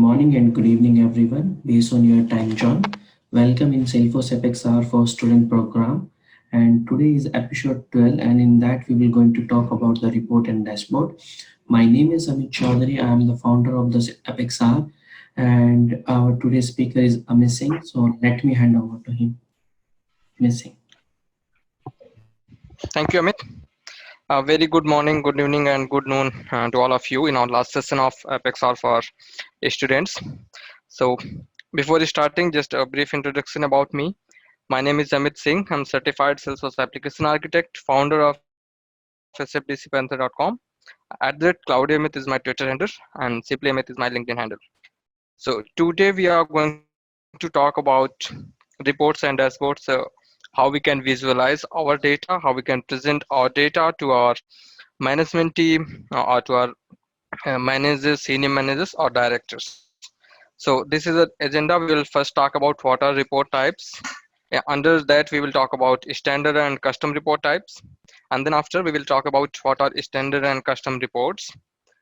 morning and good evening, everyone, based on your time zone. Welcome in Salesforce Apex Hour for Student program. And today is episode 12, and in that, we will going to talk about the report and dashboard. My name is Amit Chaudhary. I am the founder of the Apex Hour, and our today's speaker is Amit Singh. So, let me hand over to him. Amit Singh. Thank you, Amit. Very good morning, good evening, and good noon to all of you in our last session of Apex for students. So, before starting, just a brief introduction about me. My name is Amit Singh. I'm certified Salesforce application architect, founder of SFDCpanther.com. @CloudAmit is my Twitter handle, and SimplyAmit is my LinkedIn handle. So, today we are going to talk about reports and dashboards. How we can visualize our data, how we can present our data to our management team or to our managers, senior managers, or directors. So this is an agenda. We will first talk about what are report types. Under that, we will talk about standard and custom report types. And then after, we will talk about what are standard and custom reports.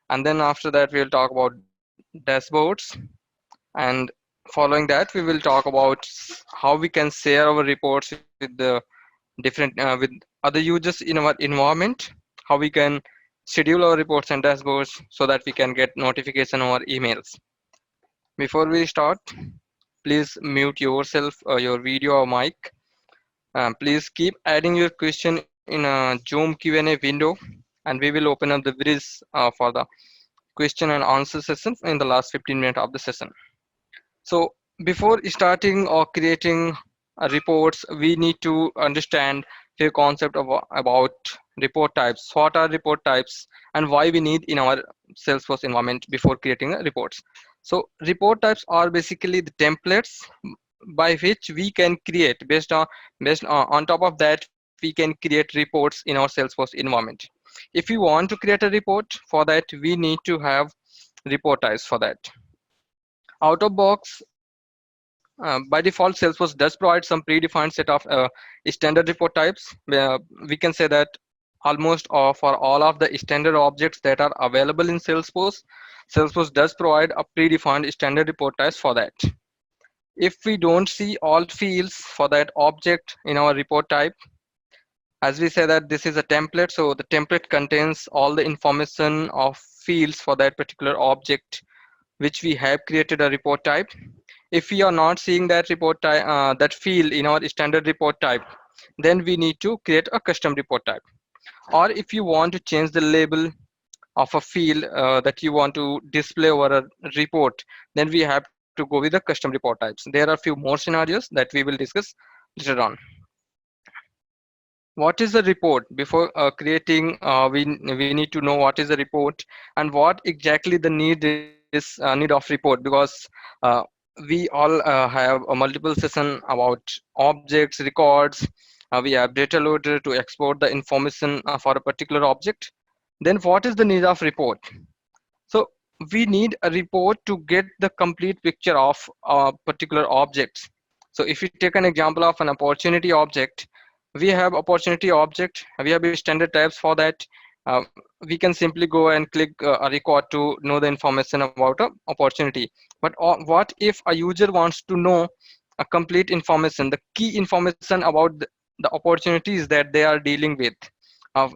And then after that, we will talk about dashboards. And following that, we will talk about how we can share our reports with the with other users in our environment, how we can schedule our reports and dashboards so that we can get notification or emails. Before we start, please mute yourself, your video or mic. Please keep adding your question in a Zoom Q&A window, and we will open up the bridge for the question and answer session in the last 15 minutes of the session. So before starting or creating reports, we need to understand few concept about report types. What are report types and why we need in our Salesforce environment before creating reports. So report types are basically the templates by which we can create based on top of that we can create reports in our Salesforce environment. If we want to create a report, for that we need to have report types for that. Out of box, by default, Salesforce does provide some predefined set of standard report types. We can say that almost for all of the standard objects that are available in Salesforce, Salesforce does provide a predefined standard report types for that. If we don't see all fields for that object in our report type, as we say that this is a template, so the template contains all the information of fields for that particular object which we have created a report type. If we are not seeing that report type, that field in our standard report type, then we need to create a custom report type. Or if you want to change the label of a field that you want to display over a report, then we have to go with the custom report types. There are few more scenarios that we will discuss later on. What is a report? Before creating, we need to know what is a report and what exactly the need is, need of report, because we all have a multiple session about objects, records. We have data loader to export the information for a particular object. Then what is the need of report? So we need a report to get the complete picture of particular objects. So if you take an example of an opportunity object, we have opportunity object, we have standard types for that. We can simply go and click a record to know the information about a opportunity. But what if a user wants to know a complete information, the key information about the opportunities that they are dealing with?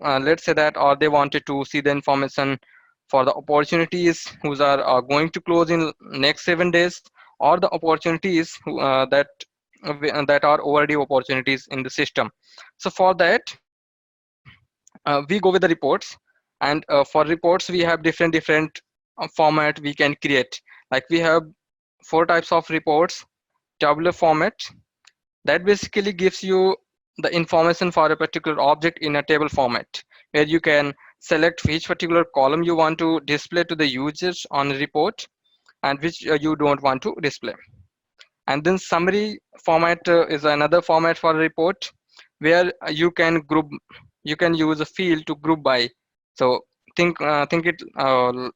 Let's say that, or they wanted to see the information for the opportunities whose are going to close in next 7 days, or the opportunities that are already opportunities in the system. So for that, we go with the reports. And for reports, we have different format we can create. Like we have 4 types of reports. Tabular format, that basically gives you the information for a particular object in a table format, where you can select which particular column you want to display to the users on a report and which you don't want to display. And then summary format is another format for a report, where you can use a field to group by. So think it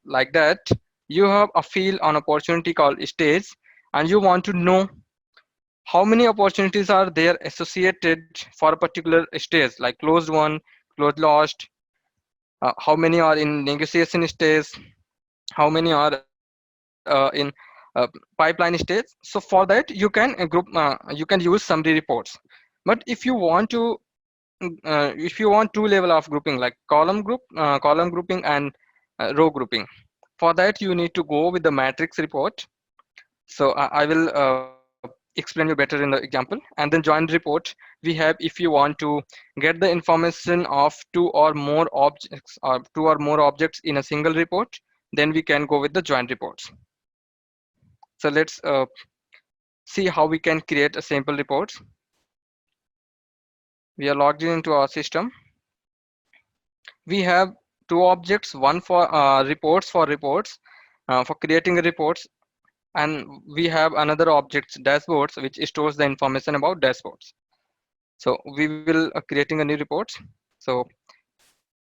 like that. You have a field on opportunity called stage, and you want to know how many opportunities are there associated for a particular stage, like closed one, closed lost, how many are in negotiation stage, how many are in uh, pipeline stage. So for that you can you can use summary reports. But if you want two level of grouping like column grouping and row grouping, for that you need to go with the matrix report. So I will explain you better in the example. And then join report we have, if you want to get the information of two or more objects in a single report, then we can go with the join reports. So let's see how we can create a sample reports. We are logged in into our system. We have two objects, one for reports for creating reports, and we have another object, dashboards, which stores the information about dashboards. So we will creating a new report. So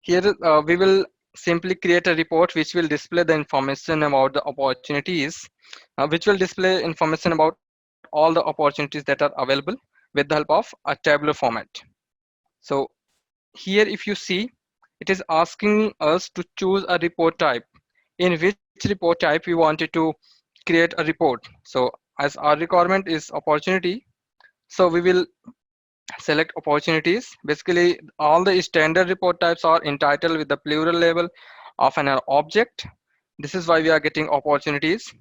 here we will simply create a report which will display the information about the opportunities, which will display information about all the opportunities that are available with the help of a tabular format. So here if you see, it is asking us to choose a report type, in which report type we wanted to create a report. So as our requirement is opportunity, so we will select opportunities. Basically all the standard report types are entitled with the plural label of an object. This is why we are getting opportunities.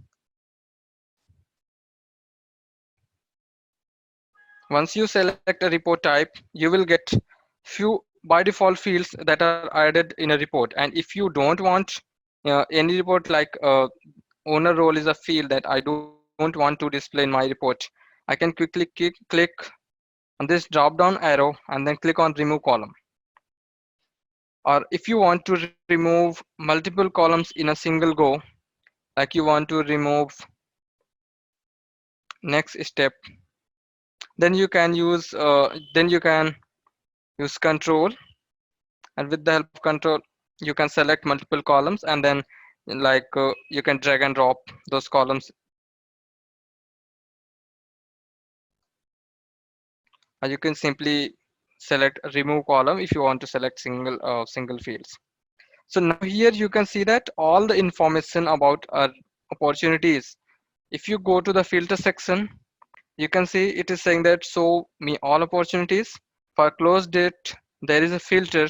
Once you select a report type, you will get few by default fields that are added in a report. And if you don't want any report like owner role is a field that I don't want to display in my report, I can quickly click on this drop down arrow and then click on remove column. Or if you want to remove multiple columns in a single go, like you want to remove next step, then you can use control, and with the help of control you can select multiple columns, and then you can drag and drop those columns. You can simply select remove column if you want to select single fields. So now here you can see that all the information about our opportunities. If you go to the filter section, you can see it is saying that show me all opportunities. For close date, there is a filter.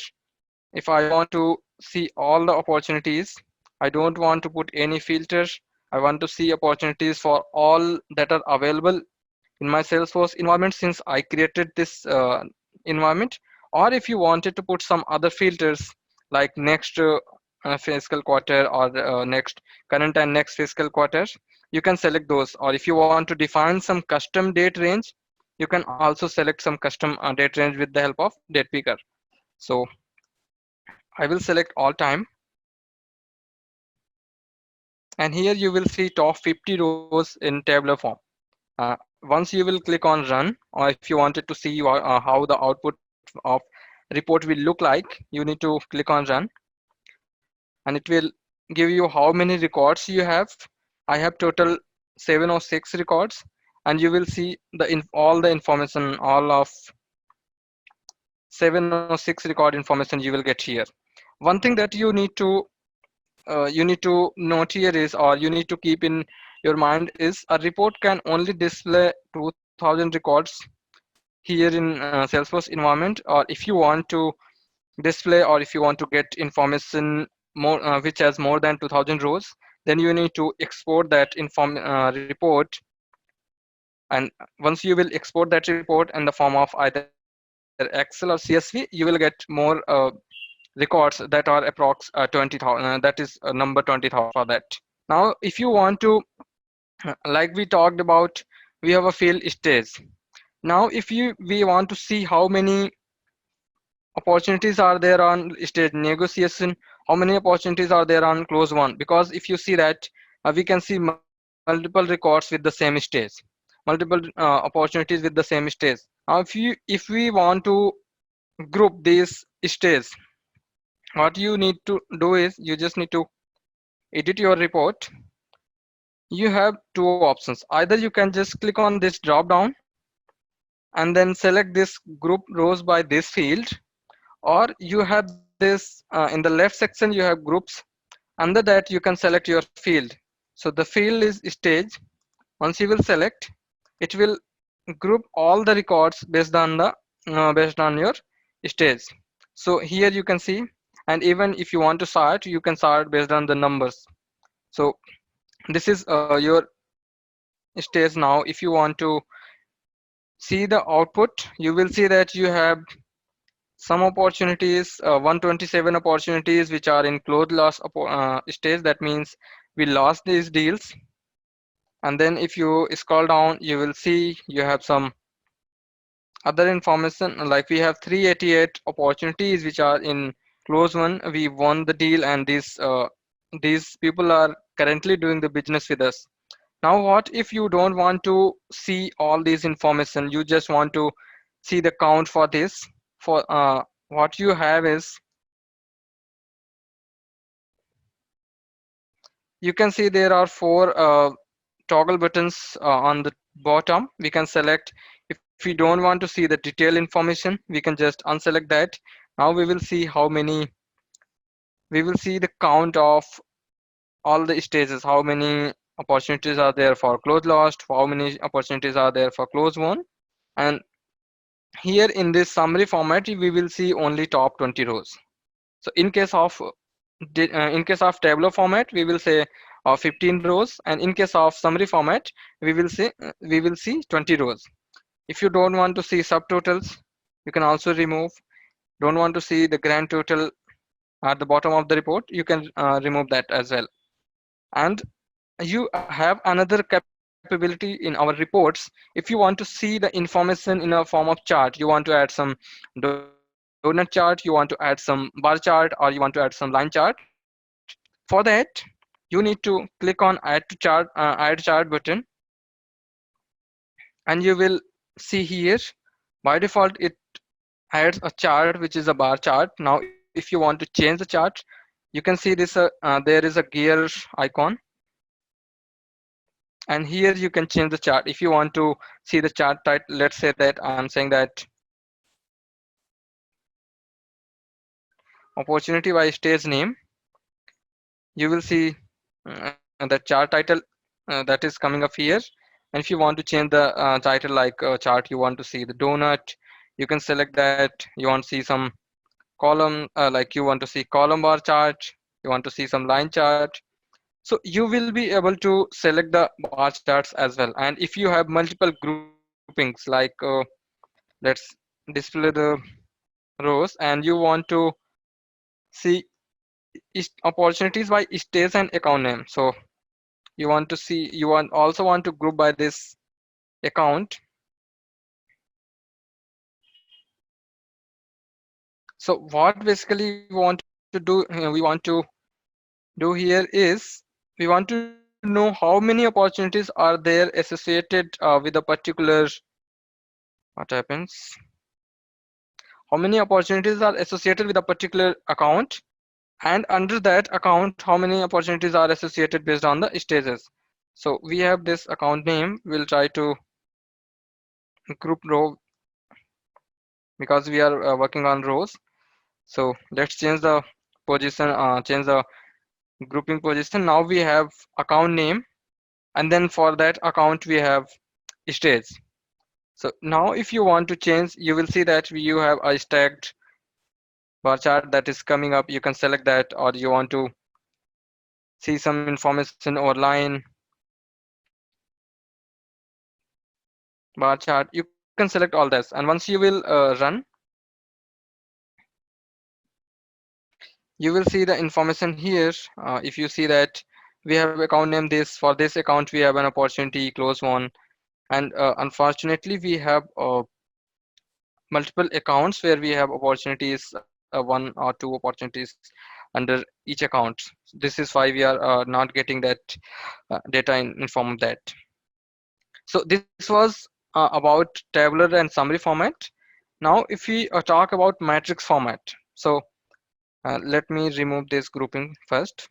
If I want to see all the opportunities, I don't want to put any filters. I want to see opportunities for all that are available in my Salesforce environment since I created this environment. Or if you wanted to put some other filters like next fiscal quarter, or next current and next fiscal quarter, you can select those. Or if you want to define some custom date range, you can also select some custom date range with the help of date picker. So I will select all time, and here you will see top 50 rows in tabular form. Once you will click on run, or if you wanted to see how the output of report will look like, you need to click on run, and it will give you how many records you have. I have total 7 or 6 records, and you will see all the information, all of 7 or 6 record information you will get here. One thing that you need to note here is, or you need to keep in your mind is, a report can only display 2000 records here in Salesforce environment. Or if you want to display, or if you want to get information more which has more than 2000 rows, then you need to export that report. And once you will export that report in the form of either Excel or CSV, you will get more records that are approx 20,000. That is number 20,000 for that. Now if you want to like we talked about, we have a field stage. Now if we want to see how many opportunities are there on stage negotiation, how many opportunities are there on close one, because if you see that we can see multiple records with the same stage, multiple opportunities with the same stage. Now if we want to group these stages, what you need to do is you just need to edit your report. You have two options. Either you can just click on this drop down and then select this group rows by this field, or you have this in the left section you have groups. Under that you can select your field. So the field is stage. Once you will select, it will group all the records based on your stage. So here you can see, and even if you want to sort, you can sort based on the numbers. So this is your stage. Now if you want to see the output, you will see that you have some opportunities, 127 opportunities which are in closed loss stage. That means we lost these deals. And then if you scroll down, you will see you have some other information, like we have 388 opportunities which are in close one. We won the deal, and these people are currently doing the business with us. Now what if you don't want to see all these information, you just want to see the count for this? For what you have is, you can see there are four toggle buttons on the bottom. We can select. If we don't want to see the detailed information, we can just unselect that. Now we will see how many, we will see the count of all the stages, how many opportunities are there for close lost, how many opportunities are there for close won. And here in this summary format, we will see only top 20 rows. So in case of tabular format, we will say 15 rows, and in case of summary format, we will see 20 rows. If you don't want to see subtotals, you can also remove. Don't want to see the grand total at the bottom of the report, you can remove that as well. And you have another capability in our reports. If you want to see the information in a form of chart, you want to add some donut chart, you want to add some bar chart, or you want to add some line chart. For that, you need to click on add chart button, and you will see here, by default it adds a chart which is a bar chart. Now if you want to change the chart, you can see this there is a gear icon, and here you can change the chart. If you want to see the chart title, let's say that I'm saying that opportunity by stage name, you will see the chart title that is coming up here. And if you want to change the title, like chart, you want to see the donut, you can select that. You want to see some column, like you want to see column bar chart, you want to see some line chart. So you will be able to select the bar charts as well. And if you have multiple groupings, like let's display the rows, and you want to see opportunities by stage and account name. So you want to see, you want also want to group by this account. So what basically we want to do here is, we want to know how many opportunities are there associated with a particular, what happens, how many opportunities are associated with a particular account, and under that account how many opportunities are associated based on the stages. So we have this account name, we'll try to group row, because we are working on rows. So let's change the position, change the grouping position. Now we have account name, and then for that account we have stage. So now if you want to change, you will see that you have a stacked bar chart that is coming up. You can select that, or you want to see some information or line bar chart, you can select all this. And once you will run, you will see the information here. If you see that we have account name this, for this account we have an opportunity close one. And unfortunately we have multiple accounts where we have opportunities, one or two opportunities under each account. This is why we are not getting that data in form of that. So this was about tabular and summary format. Now if we talk about matrix format, so let me remove this grouping first.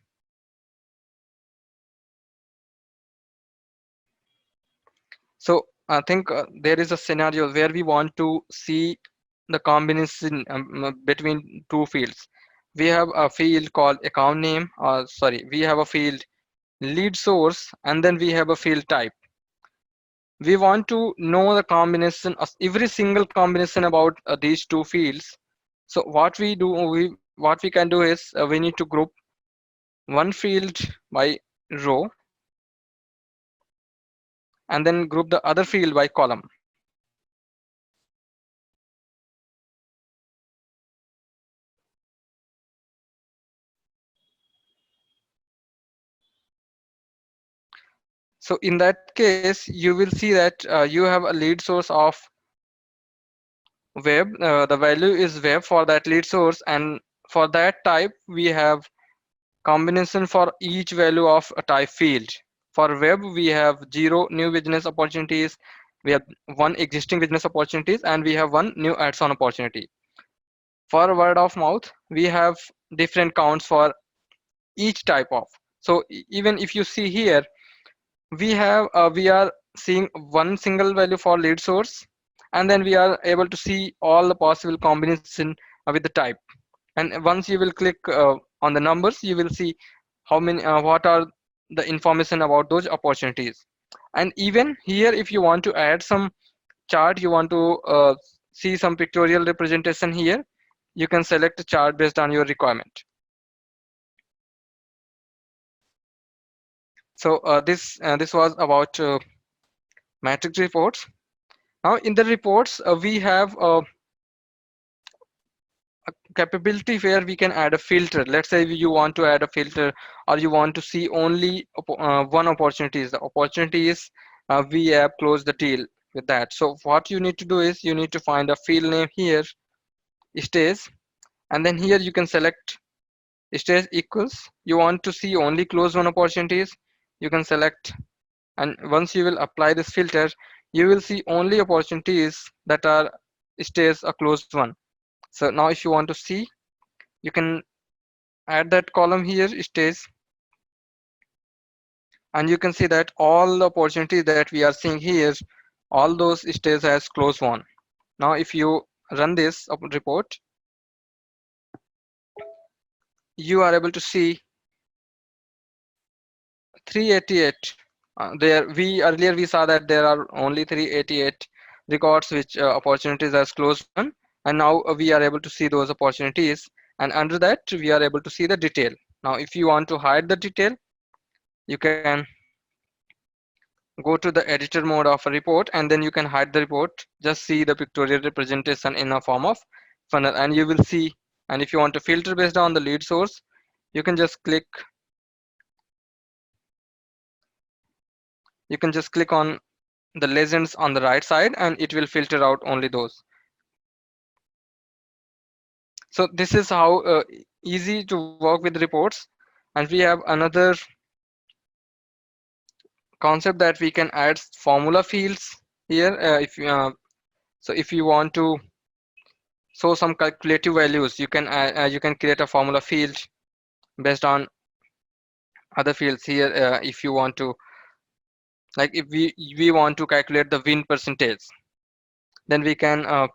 So I think there is a scenario where we want to see the combination between two fields. We have a field called account name, sorry, we have a field lead source, and then we have a field type. We want to know the combination of every single combination about these two fields. So what we can do is we need to group one field by row and then group the other field by column. So in that case, you will see that you have a lead source of web. The value is web for that lead source, and for that type we have combination for each value of a type field. For web we have 0 new business opportunities, we have one existing business opportunities, and we have one new ads-on opportunity. For word of mouth we have different counts for each type of. So even if you see here, we are seeing one single value for lead source, and then we are able to see all the possible combination with the type. And once you will click on the numbers, you will see how many what are the information about those opportunities. And even here, if you want to add some chart, you want to see some pictorial representation here, you can select a chart based on your requirement. So this was about matrix reports. Now in the reports, we have a capability where we can add a filter. Let's say you want to add a filter, or you want to see only one opportunities. The opportunities we have closed the deal with that. So what you need to do is you need to find a field name here, stays, and then here you can select stays equals. You want to see only closed one opportunities. You can select, and once you will apply this filter, you will see only opportunities that are stays a closed one. So now if you want to see, you can add that column here stays, and you can see that all the opportunities that we are seeing here, all those stays as close one. Now if you run this report, you are able to see 388. There we earlier we saw that there are only 388 records which opportunities as closed one, and now we are able to see those opportunities, and under that we are able to see the detail. Now if you want to hide the detail, you can go to the editor mode of a report, and then you can hide the report. Just see the pictorial representation in a form of funnel, and you will see. And if you want to filter based on the lead source, you can just click on the legends on the right side, and it will filter out only those. So this is how easy to work with reports. And we have another concept that we can add formula fields here. If so if you want to show some calculative values, you can create a formula field based on other fields here. If you want to, like if we want to calculate the win percentage, then we can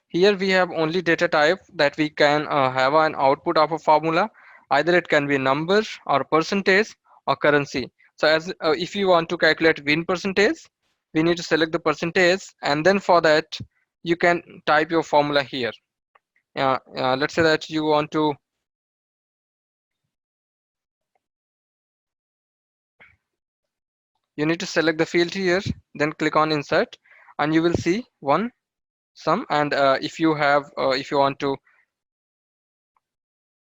here we have only data type that we can have an output of a formula. Either it can be number or percentage or currency. So as if you want to calculate win percentage, we need to select the percentage, and then for that you can type your formula here. Let's say that you want to, you need to select the field here, then click on insert, and you will see one sum. And if you want to,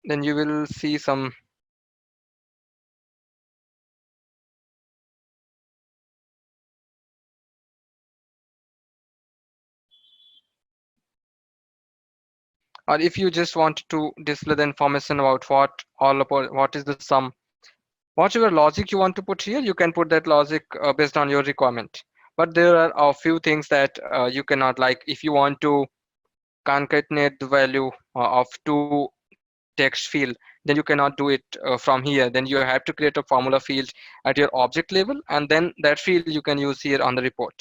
then you will see some, or if you just want to display the information about what is the sum, whatever logic you want to put here, you can put that logic based on your requirement. But there are a few things that you cannot, like if you want to concatenate the value of two text field, then you cannot do it from here. Then you have to create a formula field at your object level, and then that field you can use here on the report.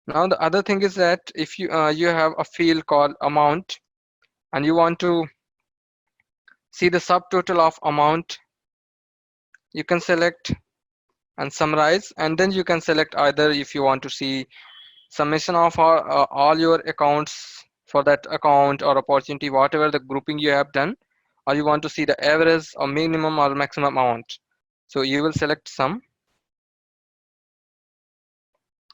Now the other thing is that if you have a field called amount, and you want to see the subtotal of amount, you can select and summarize, and then you can select either if you want to see summation of all your accounts for that account or opportunity, whatever the grouping you have done, or you want to see the average or minimum or maximum amount. So you will select sum,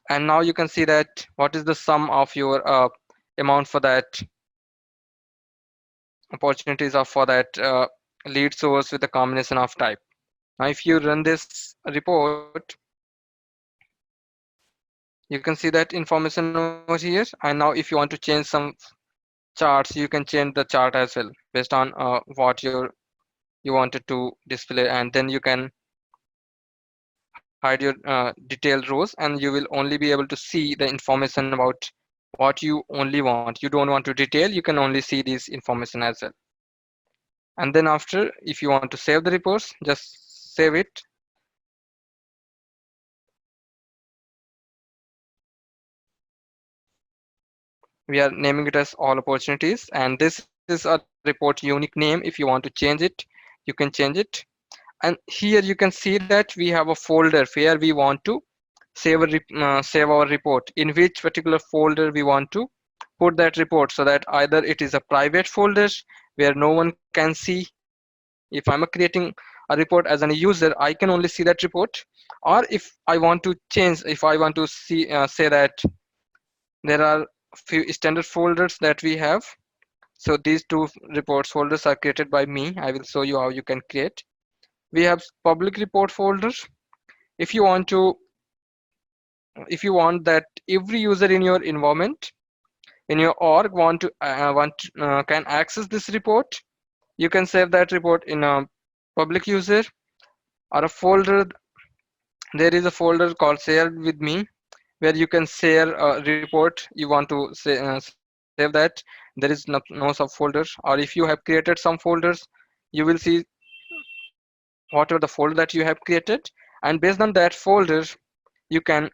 and now you can see that what is the sum of your amount for that opportunities or for that lead source with a combination of type. Now if you run this report, you can see that information over here, and now if you want to change some charts, you can change the chart as well based on what you wanted to display, and then you can hide your detailed rows, and you will only be able to see the information about what you only want. You don't want to detail, you can only see these information as well. And then after, if you want to save the reports, just save it. We are naming it as all opportunities, and this is a report unique name. If you want to change it, you can change it. And here you can see that we have a folder where we want to save our report, in which particular folder we want to put that report, so that either it is a private folder where no one can see. If I'm creating a report as an user, I can only see that report. Or if I want to change, if I want to see say that there are few standard folders that we have. So these two reports folders are created by me. I will show you how you can create. We have public report folders. If you want to, if you want that every user in your environment, in your org, can access this report, you can save that report in a public user or a folder. There is a folder called shared with me, where you can share a report you want to save that. There is no subfolder. Or if you have created some folders, you will see whatever the folder that you have created, and based on that folder, you can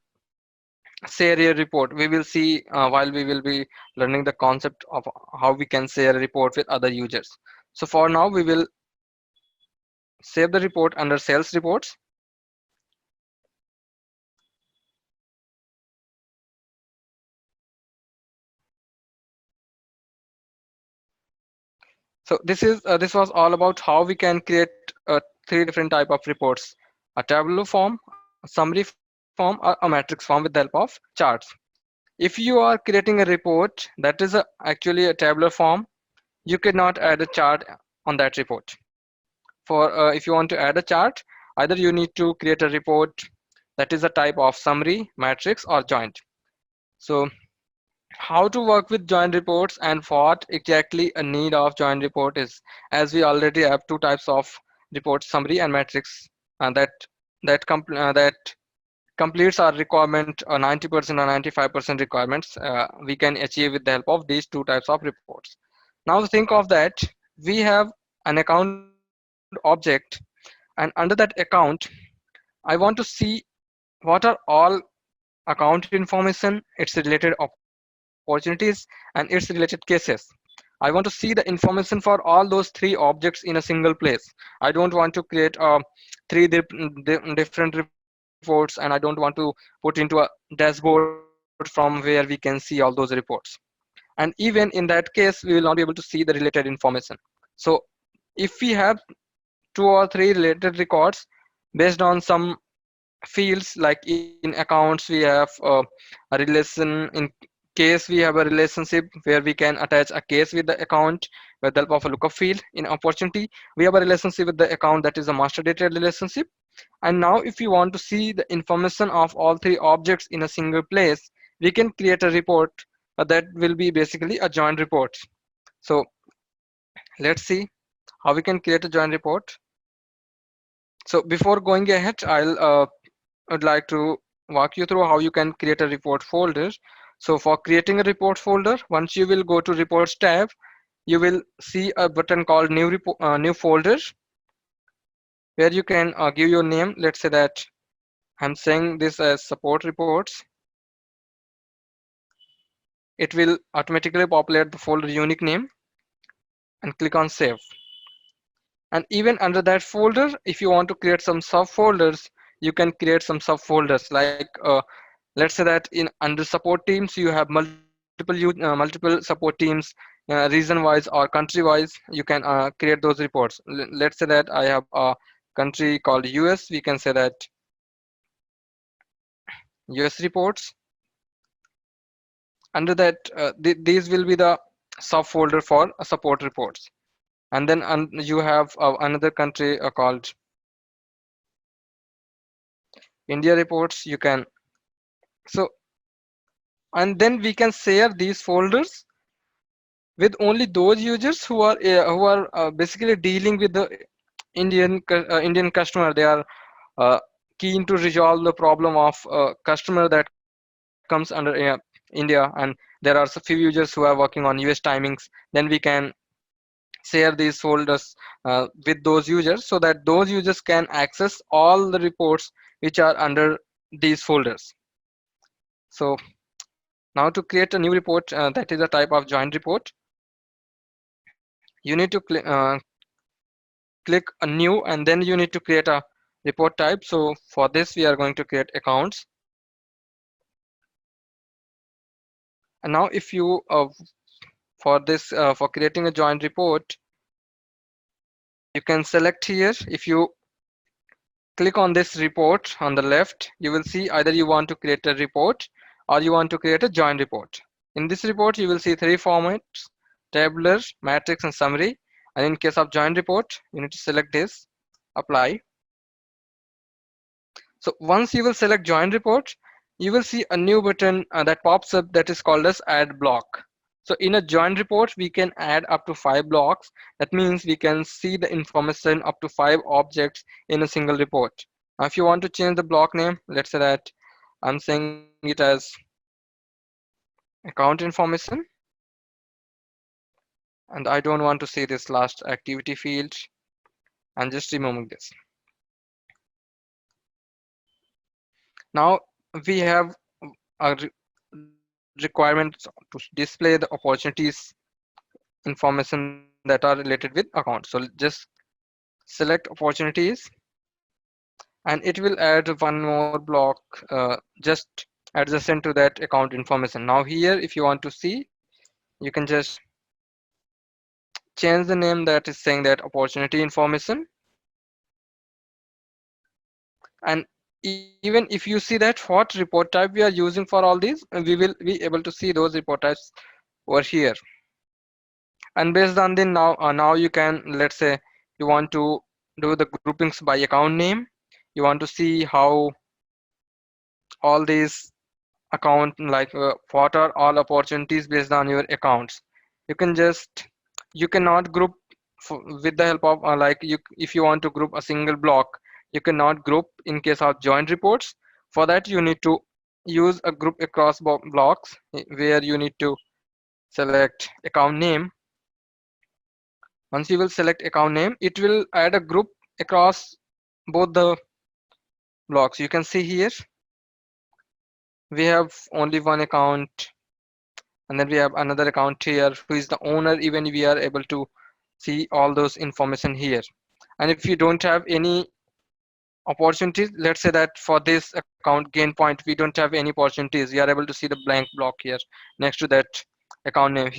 share a report. We will see while we will be learning the concept of how we can share a report with other users. So for now, we will save the report under sales reports. So this was all about how we can create three different type of reports: a tabular form, a summary form, or a matrix form with the help of charts. If you are creating a report that is actually a tabular form, you cannot add a chart on that report. For if you want to add a chart, either you need to create a report that is a type of summary, matrix, or joint. So how to work with joint reports and what exactly a need of joint report is, as we already have two types of reports, summary and matrix, and that completes our requirement, 90% or 95% requirements we can achieve with the help of these two types of reports. Now think of that, we have an account object, and under that account I want to see what are all account information, its related opportunities, and its related cases. I want to see the information for all those three objects in a single place. I don't want to create different reports, and I don't want to put into a dashboard from where we can see all those reports. And even in that case, we will not be able to see the related information. So if we have two or three related records based on some fields, like in accounts we have a relation, in case we have a relationship where we can attach a case with the account with the help of a lookup field. In opportunity, we have a relationship with the account that is a master data relationship. And now if you want to see the information of all three objects in a single place, we can create a report that will be basically a joint report. So let's see how we can create a joint report. So before going ahead, I'd like to walk you through how you can create a report folder. So for creating a report folder, once you will go to reports tab, you will see a button called new folder, where you can give your name. Let's say that I'm saying this as support reports. It will automatically populate the folder unique name. and click on save. And even under that folder, if you want to create some subfolders, you can create some subfolders like let's say that in under support teams you have multiple support teams, region wise or country wise. You can create those reports. Let's say that I have a country called US. We can say that US reports. Under that these will be the subfolder for support reports. And then you have another country called India reports. You can, so, and then we can share these folders with only those users who are basically dealing with the Indian customer. They are uh, keen to resolve the problem of customer that comes under India, and there are a few users who are working on US timings. Then we can share these folders with those users so that those users can access all the reports which are under these folders. So now to create a new report, that is a type of joint report, you need to click a new, and then you need to create a report type. So for this we are going to create accounts. And now if you for this for creating a joint report, you can select here. If you click on this report on the left, you will see either you want to create a report or you want to create a joint report. In this report you will see three formats: tabular, matrix, and summary. And in case of joint report, you need to select this, apply. So once you will select join report, you will see a new button that pops up that is called as add block. So in a join report, we can add up to 5 blocks. That means we can see the information up to 5 objects in a single report. Now, if you want to change the block name, let's say that I'm saying it as account information, and I don't want to see this last activity field. I'm just removing this. Now we have a requirement to display the opportunities information that are related with account. So just select opportunities, and it will add one more block just adjacent to that account information. Now here, if you want to see, you can just change the name that is saying that opportunity information. And even if you see that what report type we are using for all these, we will be able to see those report types over here. And based on the now you can, let's say you want to do the groupings by account name. You want to see how all these account, like what are all opportunities based on your accounts. You can just, you cannot group with the help of like you, if you want to group a single block, you cannot group in case of joint reports. For that you need to use a group across blocks, where you need to select account name. Once you will select account name, it will add a group across both the blocks. You can see here we have only one account, and then we have another account here who is the owner. Even we are able to see all those information here. And if you don't have any opportunities, let's say that for this account gain point we don't have any opportunities, we are able to see the blank block here next to that account name.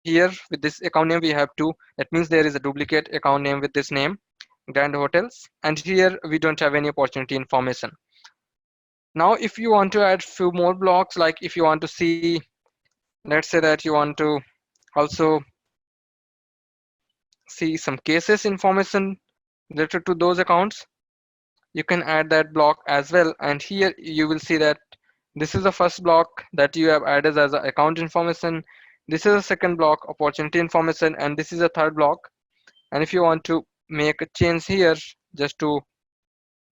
Here with this account name we have two. That means there is a duplicate account name with this name, Grand Hotels, and here we don't have any opportunity information. Now if you want to add few more blocks, like if you want to see, let's say that you want to also see some cases information related to those accounts, you can add that block as well. And here you will see that this is the first block that you have added as a account information. This is a second block, opportunity information, and this is a third block. And if you want to make a change here, just to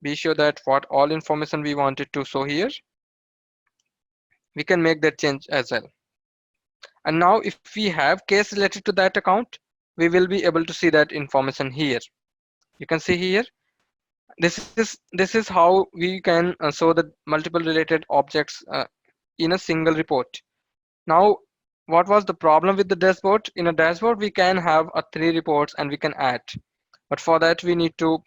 be sure that what all information we wanted to show here, we can make that change as well. And now if we have case related to that account, we will be able to see that information here. You can see here, this is how we can show the multiple related objects in a single report. Now what was the problem with the dashboard? In a dashboard, we can have a 3 reports and we can add. But for that, we need to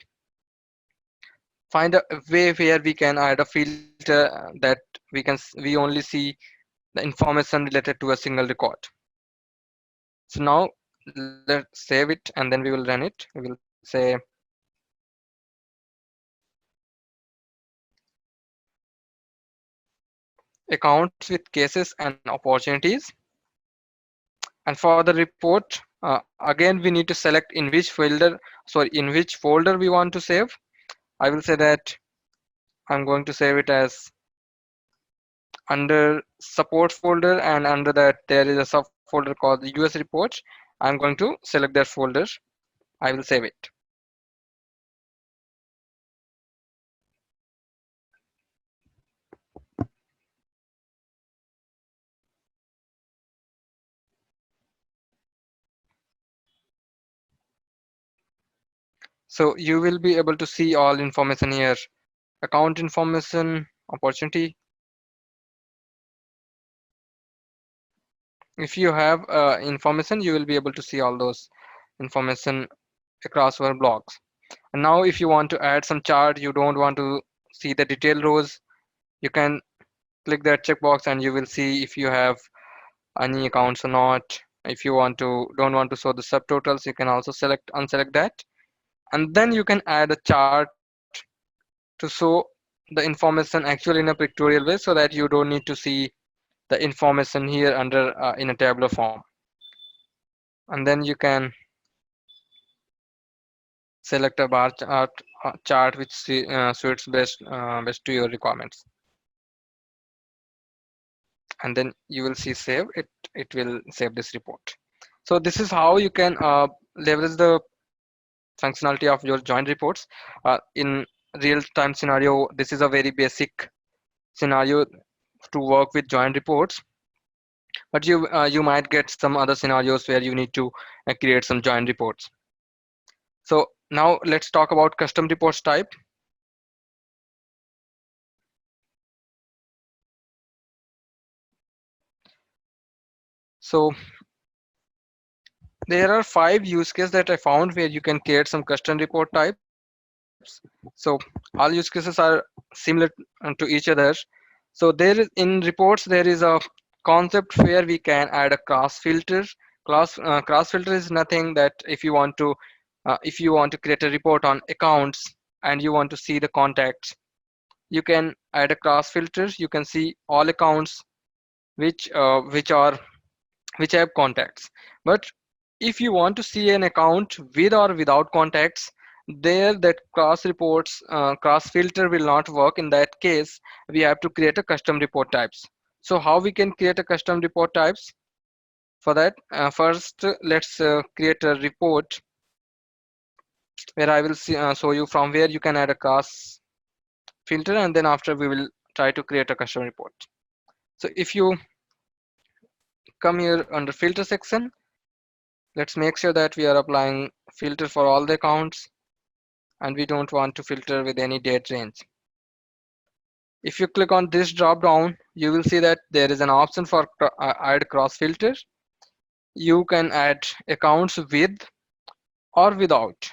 find a way where we can add a filter that we only see the information related to a single record. So now let's save it and then we will run it. We will say accounts with cases and opportunities. And for the report, again we need to select in which in which folder we want to save. I will say that I'm going to save it as under support folder, and under that there is a subfolder called the US reports. I'm going to select that folder. I will save it. So you will be able to see all information here: account information, opportunity. If you have information, you will be able to see all those information across our blocks. And now if you want to add some chart, you don't want to see the detail rows, you can click that checkbox and you will see if you have any accounts or not. If you don't want to show the subtotals, you can also unselect that, and then you can add a chart to show the information actually in a pictorial way, so that you don't need to see the information here under in a tabular form. And then you can select a chart which suits best to your requirements, and then you will see save it. It will save this report. So this is how you can leverage the functionality of your joint reports in real time scenario. This is a very basic scenario to work with joint reports, but you might get some other scenarios where you need to create some joint reports. So now let's talk about custom reports type. So there are 5 use cases that I found where you can create some custom report types. So all use cases are similar to each other. So there is, in reports there is a concept where we can add a class filter. Class filter is nothing that if you want to create a report on accounts and you want to see the contacts, you can add a class filter. You can see all accounts which uh, which are which have contacts. But if you want to see an account with or without contacts, there that cross filter will not work. In that case, we have to create a custom report types. So how we can create a custom report types? For that, first let's create a report where I will show you from where you can add a cross filter, and then after we will try to create a custom report. So if you come here under filter section, let's make sure that we are applying filter for all the accounts, and we don't want to filter with any date range. If you click on this drop down, you will see that there is an option for add cross filter. You can add accounts with or without.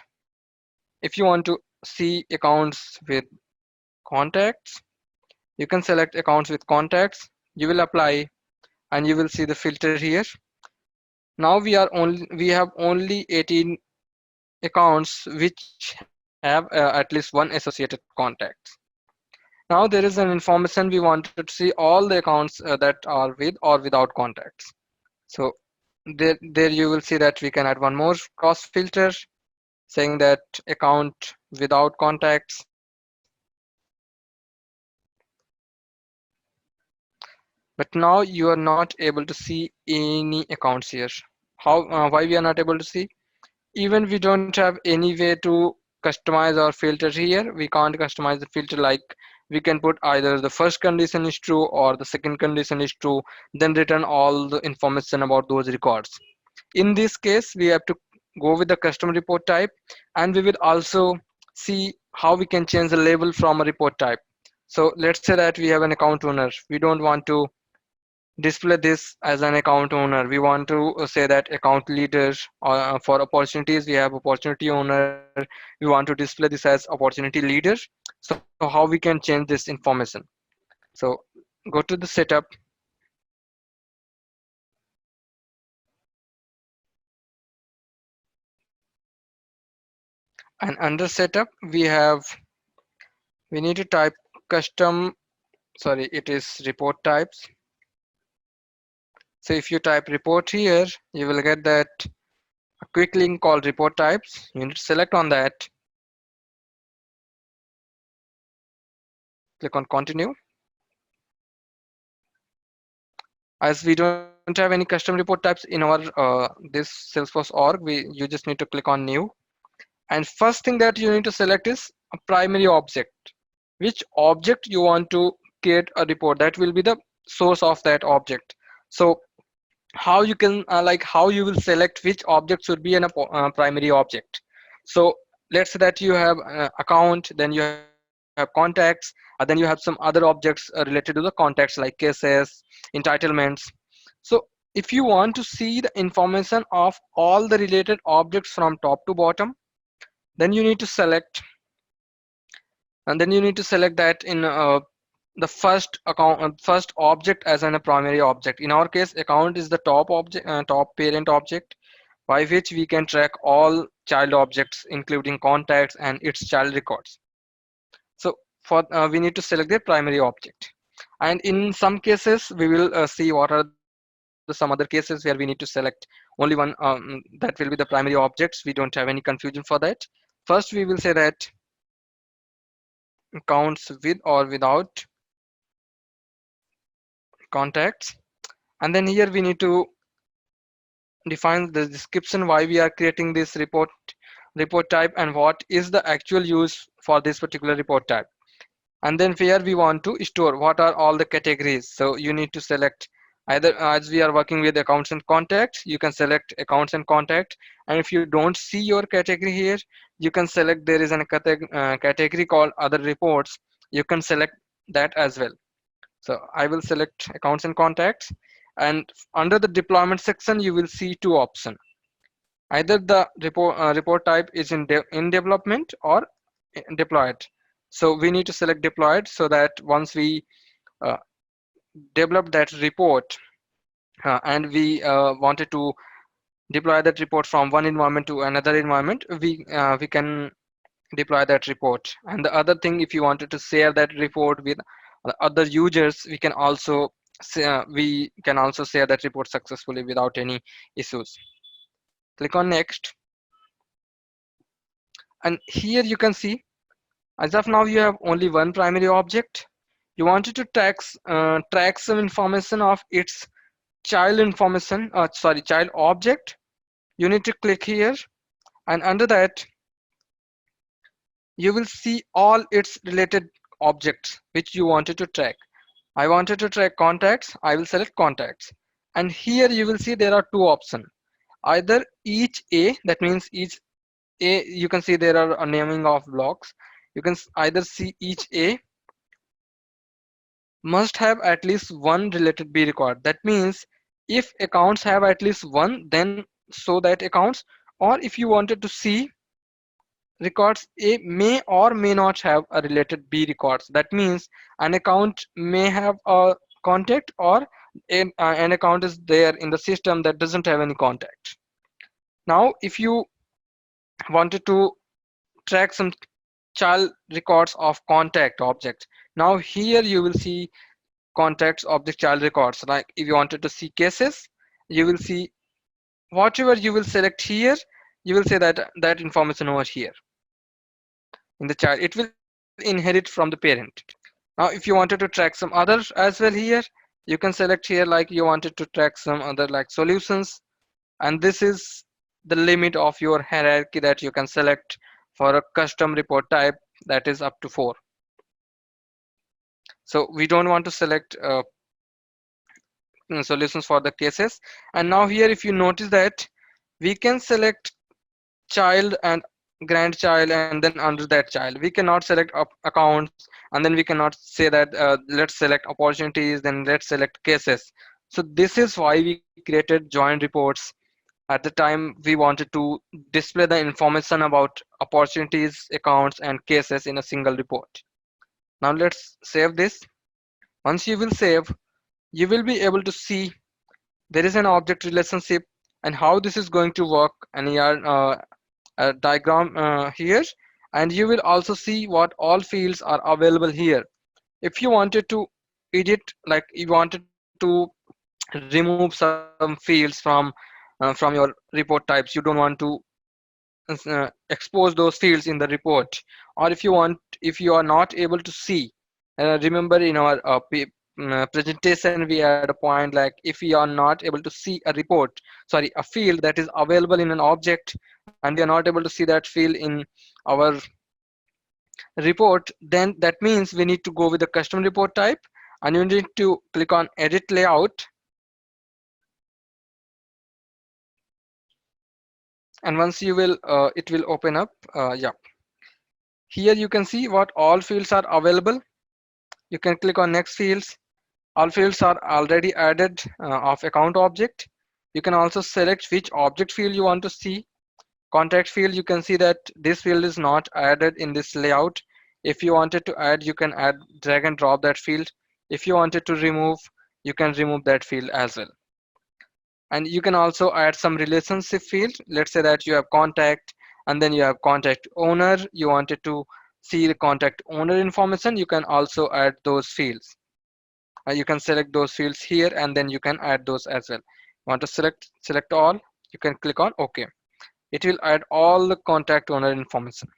If you want to see accounts with contacts, you can select accounts with contacts. You will apply and you will see the filter here. Now we have only 18 accounts which have at least one associated contacts. Now there is an information we wanted to see all the accounts that are with or without contacts. So there you will see that we can add one more cross filter saying that account without contacts. But now you are not able to see any accounts here. Why we are not able to see? Even we don't have any way to customize our filter here. We can't customize the filter like we can put either the first condition is true or the second condition is true, then return all the information about those records. In this case, we have to go with the custom report type, and we will also see how we can change the label from a report type. So let's say that we have an account owner. We don't want to display this as an account owner. We want to say that account leader. For opportunities, we have opportunity owner. We want to display this as opportunity leader. So how we can change this information? So go to the setup, and under setup we need to type custom, sorry, it is report types. So if you type report here, you will get that a quick link called report types. You need to select on that, click on continue. As we don't have any custom report types in our this Salesforce org, you just need to click on new. And first thing that you need to select is a primary object. Which object you want to create a report, that will be the source of that object. So how you can how you will select which object should be in a primary object. So let's say that you have account, then you have contacts, then you have some other objects related to the contacts like cases, entitlements. So if you want to see the information of all the related objects from top to bottom, then you need to select, and then you need to select that in the first account, first object as a primary object. In our case, account is the top object, top parent object, by which we can track all child objects including contacts and its child records. So for we need to select the primary object. And in some cases we will see what are the some other cases where we need to select only one, that will be the primary objects. We don't have any confusion for that. First we will say that counts with or without contacts, and then here we need to define the description why we are creating this report type and what is the actual use for this particular report type. And then here we want to store what are all the categories. So you need to select either, as we are working with accounts and contacts, you can select accounts and contact. And if you don't see your category here, you can select, there is a category called other reports. You can select that as well. So I will select accounts and contacts, and under the deployment section you will see two options. Either the report type is in development or deployed. So we need to select deployed, so that once we uh, develop that report and we wanted to deploy that report from one environment to another environment, we can deploy that report. And the other thing, if you wanted to share that report with other users, we can also share that report successfully without any issues. Click on next, and here you can see, as of now you have only one primary object. You wanted to track some information of its child information, sorry, child object. You need to click here, and under that you will see all its related objects which you wanted to track. I wanted to track contacts, I will select contacts. And here you will see there are two options. Either each A, that means each A, you can see there are a naming of blocks. You can either see each A must have at least one related B record. That means if accounts have at least one, then show that accounts. Or if you wanted to see records A may or may not have a related B records. That means an account may have a contact, or an account is there in the system that doesn't have any contact. Now, if you wanted to track some child records of contact objects, now here you will see contacts of the child records. Like if you wanted to see cases, you will see whatever you will select here, you will say that that information over here in the child, it will inherit from the parent. Now if you wanted to track some others as well here, you can select here, like you wanted to track some other like solutions, and this is the limit of your hierarchy that you can select for a custom report type, that is up to 4. So we don't want to select solutions for the cases. And now here if you notice that we can select child and grandchild, and then under that child we cannot select accounts, and then we cannot say that let's select opportunities, then let's select cases. So this is why we created join reports. At the time, we wanted to display the information about opportunities, accounts, and cases in a single report. Now let's save this. Once you will save, you will be able to see there is an object relationship and how this is going to work, and here a diagram here, and you will also see what all fields are available here. If you wanted to edit, like you wanted to remove some fields from your report types, you don't want to expose those fields in the report, or if you are not able to see, remember in our presentation we had a point like if we are not able to see a report, sorry, a field that is available in an object, and we are not able to see that field in our report, then that means we need to go with the custom report type, and you need to click on edit layout. And once you will it will open up. Yeah, here you can see what all fields are available. You can click on next fields. All fields are already added of account object. You can also select which object field you want to see. Contact field, you can see that this field is not added in this layout. If you wanted to add, you can add, drag and drop that field. If you wanted to remove, you can remove that field as well. And you can also add some relationship field. Let's say that you have contact and then you have contact owner. You wanted to see the contact owner information, you can also add those fields. You can select those fields here and then you can add those as well. Want to select all, you can click on OK. It will add all the contact owner information.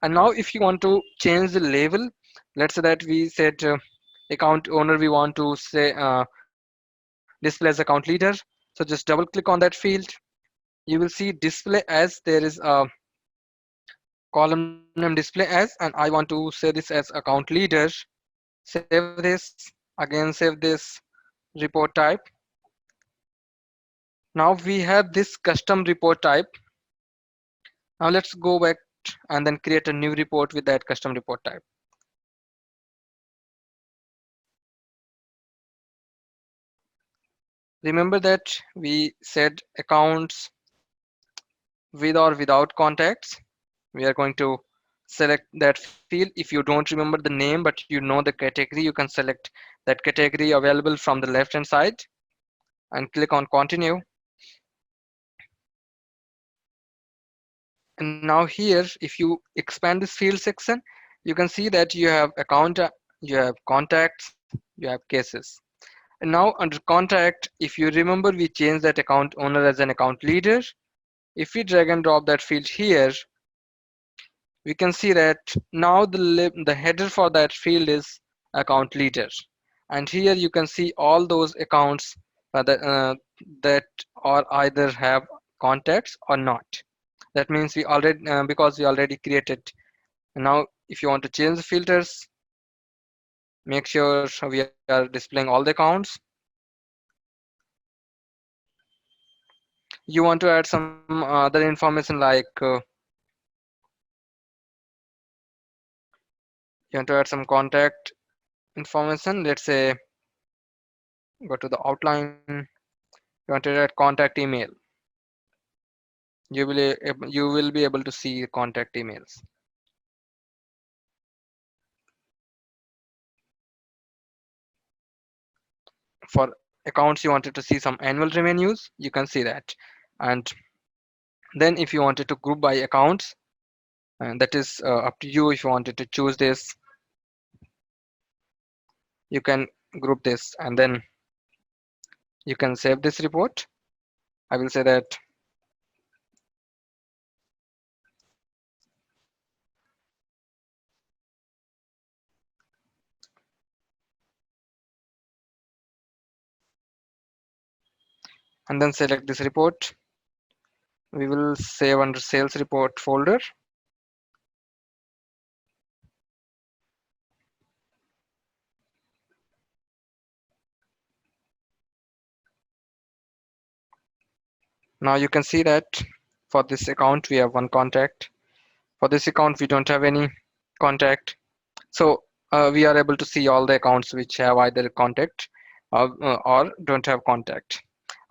And now if you want to change the label, let's say that we said account owner, we want to say display as account leader. So just double click on that field. You will see display as, there is a column name display as, and I want to say this as account leader. Save this, again save this report type. Now we have this custom report type. Now let's go back and then create a new report with that custom report type. Remember that we said accounts with or without contacts. We are going to select that field. If you don't remember the name but you know the category, you can select that category available from the left hand side and click on continue. And now here, if you expand this field section, you can see that you have account, you have contacts, you have cases. And now under contact, if you remember, we changed that account owner as an account leader. If we drag and drop that field here, we can see that now the header for that field is account leader. And here you can see all those accounts that are either have contacts or not. That means we already because we already created. And now if you want to change the filters, make sure we are displaying all the accounts. You want to add some other information like you want to add some contact information. Let's say go to the outline. You want to add contact email. You will be able to see contact emails. For accounts you wanted to see some annual revenues, you can see that. And then if you wanted to group by accounts, and that is up to you. If you wanted to choose this, you can group this and then you can save this report. I will say that and then select this report. We will save under sales report folder. Now you can see that for this account we have one contact. For this account we don't have any contact. So we are able to see all the accounts which have either contact or don't have contact.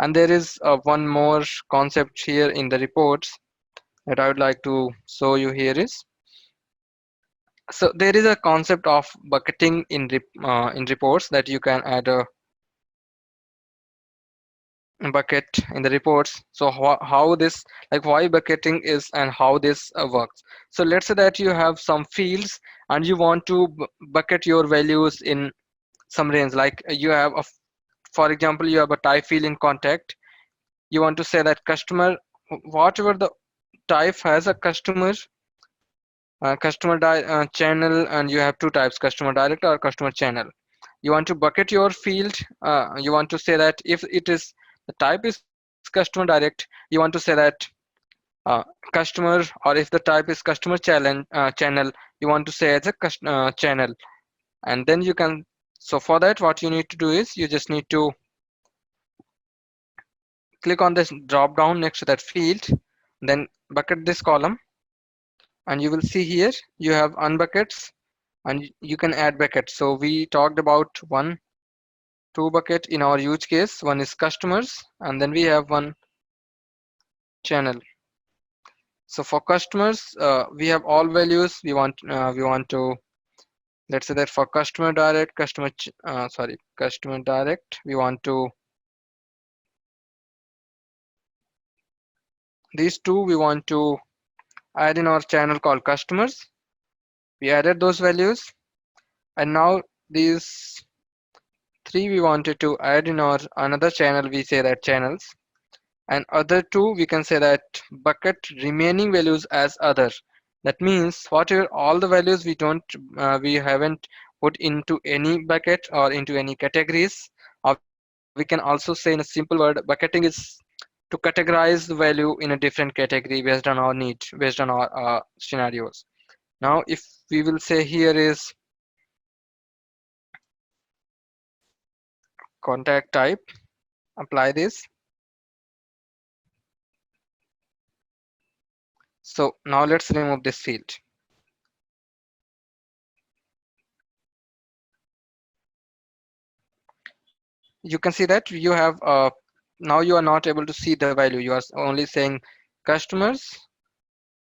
And there is one more concept here in the reports that I would like to show you here is, so there is a concept of bucketing in reports, that you can add a bucket in the reports. So how this, like why bucketing is and how this works. So let's say that you have some fields and you want to bucket your values in some range, like you have a, for example, you have a type field in contact. You want to say that customer, whatever the type has a channel, and you have two types, customer direct or customer channel. You want to bucket your field. You want to say that if it is, the type is customer direct, you want to say that uh, customer, or if the type is customer channel, you want to say as a channel. And then you can, so for that what you need to do is you just need to click on this drop down next to that field, then bucket this column, and you will see here you have unbuckets, and you can add buckets. So we talked about one, two bucket in our use case. One is customers, and then we have one channel. So for customers, we have all values. We want to, let's say that for customer direct, customer direct, we want to, these two we want to add in our channel called customers. We added those values, and now these three we wanted to add in our another channel. We say that channels, and other two we can say that bucket remaining values as other. That means whatever all the values we haven't put into any bucket or into any categories. We can also say in a simple word, bucketing is to categorize the value in a different category based on our need, based on our scenarios. Now if we will say here is contact type, apply this. So now let's remove this field. You can see that you have now you are not able to see the value. You are only saying customers,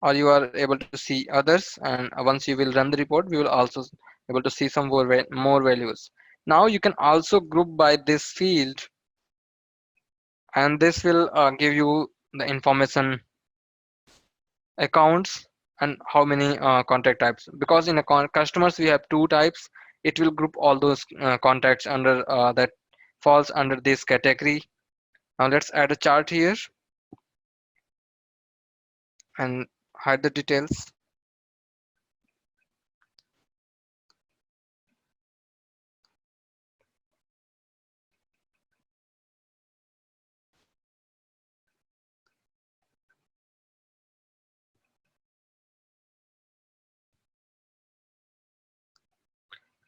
or you are able to see others, and once you will run the report, we will also able to see some more values. Now you can also group by this field, and this will give you the information, accounts, and how many contact types. Because in a customers we have two types, it will group all those contacts under that falls under this category. Now let's add a chart here and hide the details.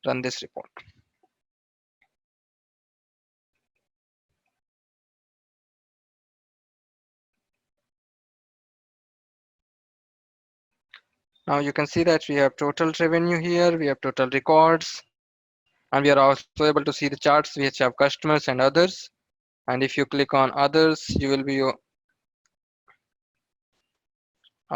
Run this report. Now you can see that we have total revenue here, we have total records, and we are also able to see the charts which have customers and others. And if you click on others, you will be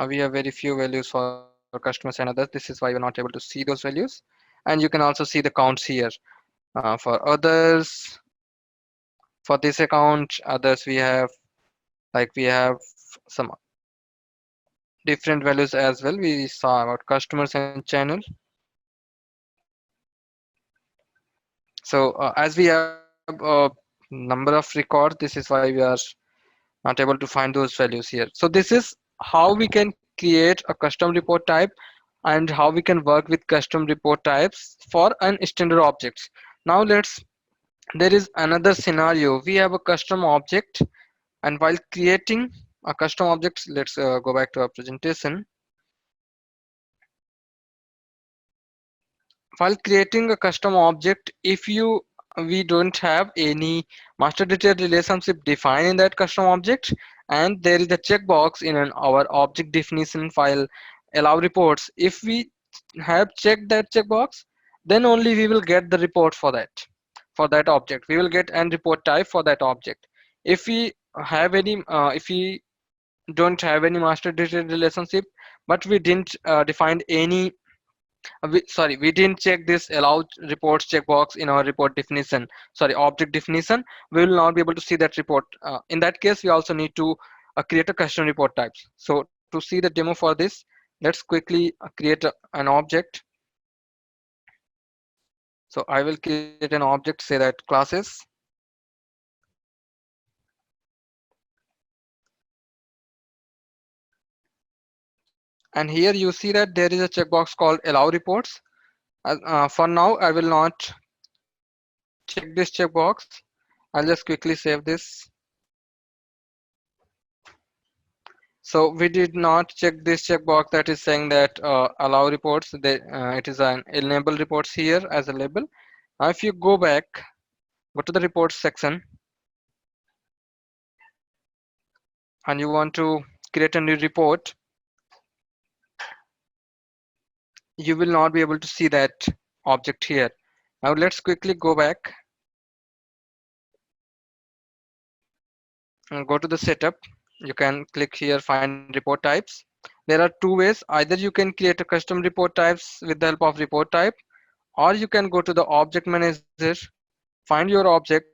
we have very few values for customers and others. This is why we're not able to see those values. And you can also see the counts here for others. For this account, others, we have, like we have some different values as well. We saw about customers and channel. So as we have a number of records, this is why we are not able to find those values here. So this is how we can create a custom report type, and how we can work with custom report types for an standard objects. Now there is another scenario. We have a custom object, and while creating a custom object, let's go back to our presentation. While creating a custom object, if you we don't have any master detailed relationship defined in that custom object, and there is a checkbox in our object definition file, allow reports. If we have checked that checkbox, then only we will get the report for that. for that object. We will get an report type for that object. If we if we don't have any master data relationship, but we didn't define any we didn't check this allow reports checkbox in our report definition, sorry, object definition, we will not be able to see that report. In that case, we also need to create a custom report types. So to see the demo for this, let's quickly create an object. So I will create an object, say that classes, and here you see that there is a checkbox called allow reports. For now I will not check this checkbox. I'll just quickly save this. So we did not check this checkbox that is saying that allow reports. It is an enable reports here as a label. Now if you go back, go to the reports section, and you want to create a new report, you will not be able to see that object here. Now let's quickly go back and go to the setup. You can click here, find report types. There are two ways. Either you can create a custom report types with the help of report type, or you can go to the object manager, find your object,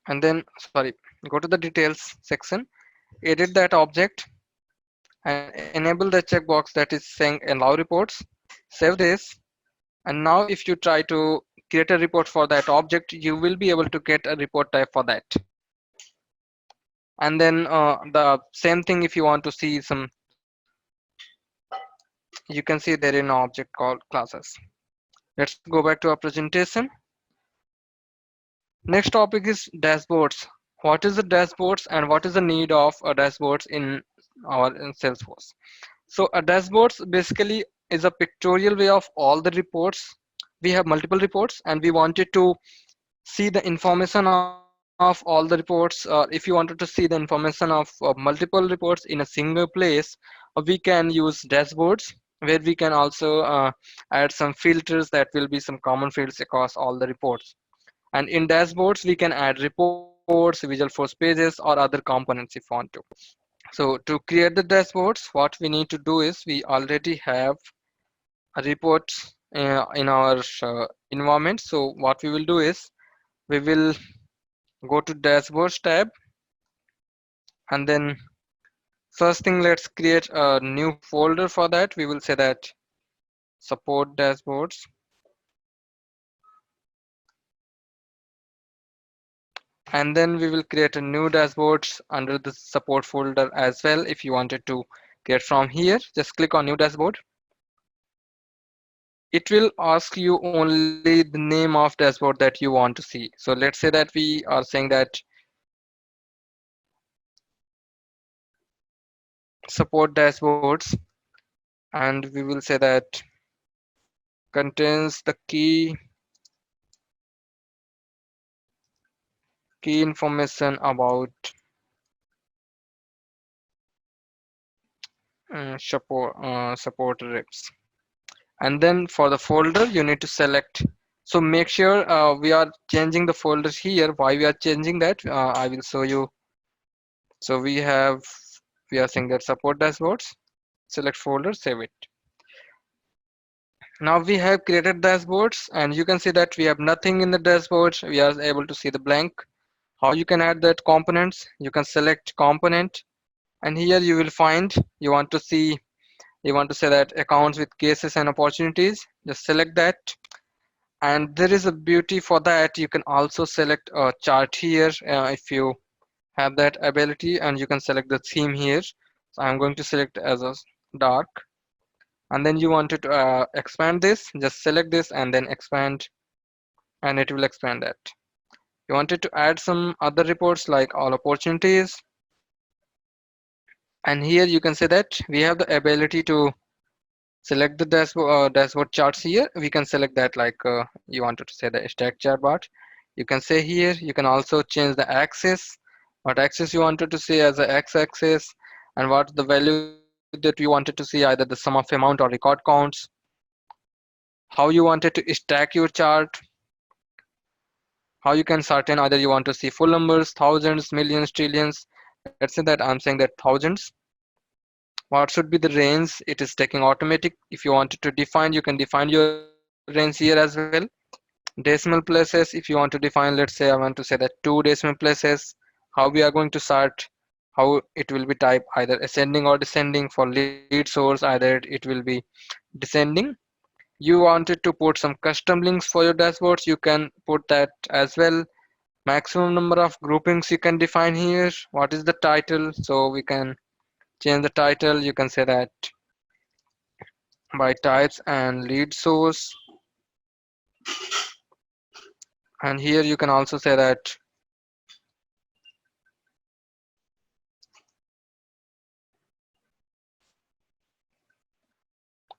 and then go to the details section, edit that object, and enable the checkbox that is saying allow reports. Save this, and now if you try to create a report for that object, you will be able to get a report type for that. And then the same thing, if you want to see some, you can see there in an object called classes. Let's go back to our presentation. Next topic is dashboards. What is the dashboards and what is the need of a dashboards in Salesforce? So a dashboards basically is a pictorial way of all the reports. We have multiple reports and we wanted to see the information of all the reports. If you wanted to see the information of multiple reports in a single place, we can use dashboards, where we can also add some filters that will be some common fields across all the reports. And in dashboards, we can add reports, visual force pages, or other components if you want to. So to create the dashboards, what we need to do is we already have a report in our environment. So what we will do is we will go to dashboards tab, and then first thing, let's create a new folder. For that we will say that support dashboards, and then we will create a new dashboards under the support folder as well. If you wanted to create from here, just click on new dashboard. It will ask you only the name of dashboard that you want to see. So let's say that we are saying that support dashboards, and we will say that contains the key information about support reps. And then for the folder, you need to select. So make sure we are changing the folders here. Why we are changing that, I will show you. So we are saying that support dashboards, select folder, save it. Now we have created dashboards, and you can see that we have nothing in the dashboards. We are able to see the blank. How you can add that components? You can select component, and here you will find, you want to say that accounts with cases and opportunities. Just select that, and there is a beauty for that. You can also select a chart here if you have that ability, and you can select the theme here. So I'm going to select as a dark, and then you wanted to expand this, just select this and then expand, and it will expand that. You wanted to add some other reports like all opportunities, and here you can say that we have the ability to select the dashboard charts here. We can select that like you wanted to say the stack chart bar. You can say here, you can also change the axis, what axis you wanted to see as a x-axis, and what the value you wanted to see that you wanted to see either the sum of amount or record counts, how you wanted to stack your chart, how you can certain either you want to see full numbers, thousands, millions, trillions. Let's say that I'm saying that thousands. What should be the range? It is taking automatic. If you wanted to define, you can define your range here as well. Decimal places, if you want to define, let's say I want to say that two decimal places, how we are going to sort, how it will be type either ascending or descending. For lead source, either it will be descending. You wanted to put some custom links for your dashboards, you can put that as well. Maximum number of groupings you can define here. What is the title? So we can change the title. You can say that by types and lead source. And here you can also say that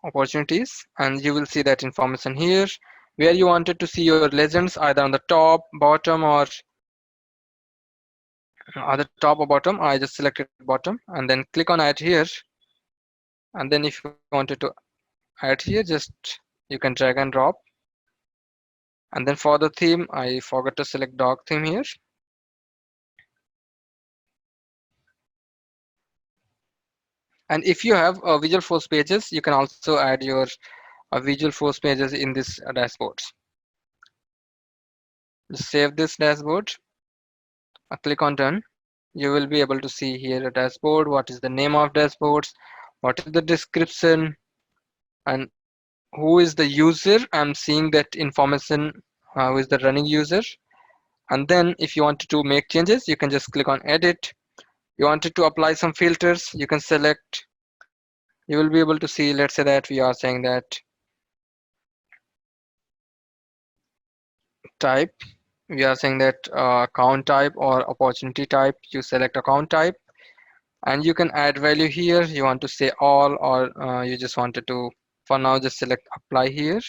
opportunities, and you will see that information here where you wanted to see your legends either on the top, bottom, or other top or bottom. I just selected bottom and then click on add here. And then if you wanted to add here, just you can drag and drop. And then for the theme, I forgot to select dog theme here. And if you have visual force pages, you can also add your visual force pages in this dashboards. Just save this dashboard, click on done. You will be able to see here a dashboard, what is the name of dashboards, what is the description, and who is the user. I'm seeing that information, who is the running user. And then if you wanted to make changes, you can just click on edit. You wanted to apply some filters, you can select. You will be able to see, let's say that we are saying that type, we are saying that account type or opportunity type. You select account type and you can add value here. You want to say all, or you just wanted to, for now, just select apply here.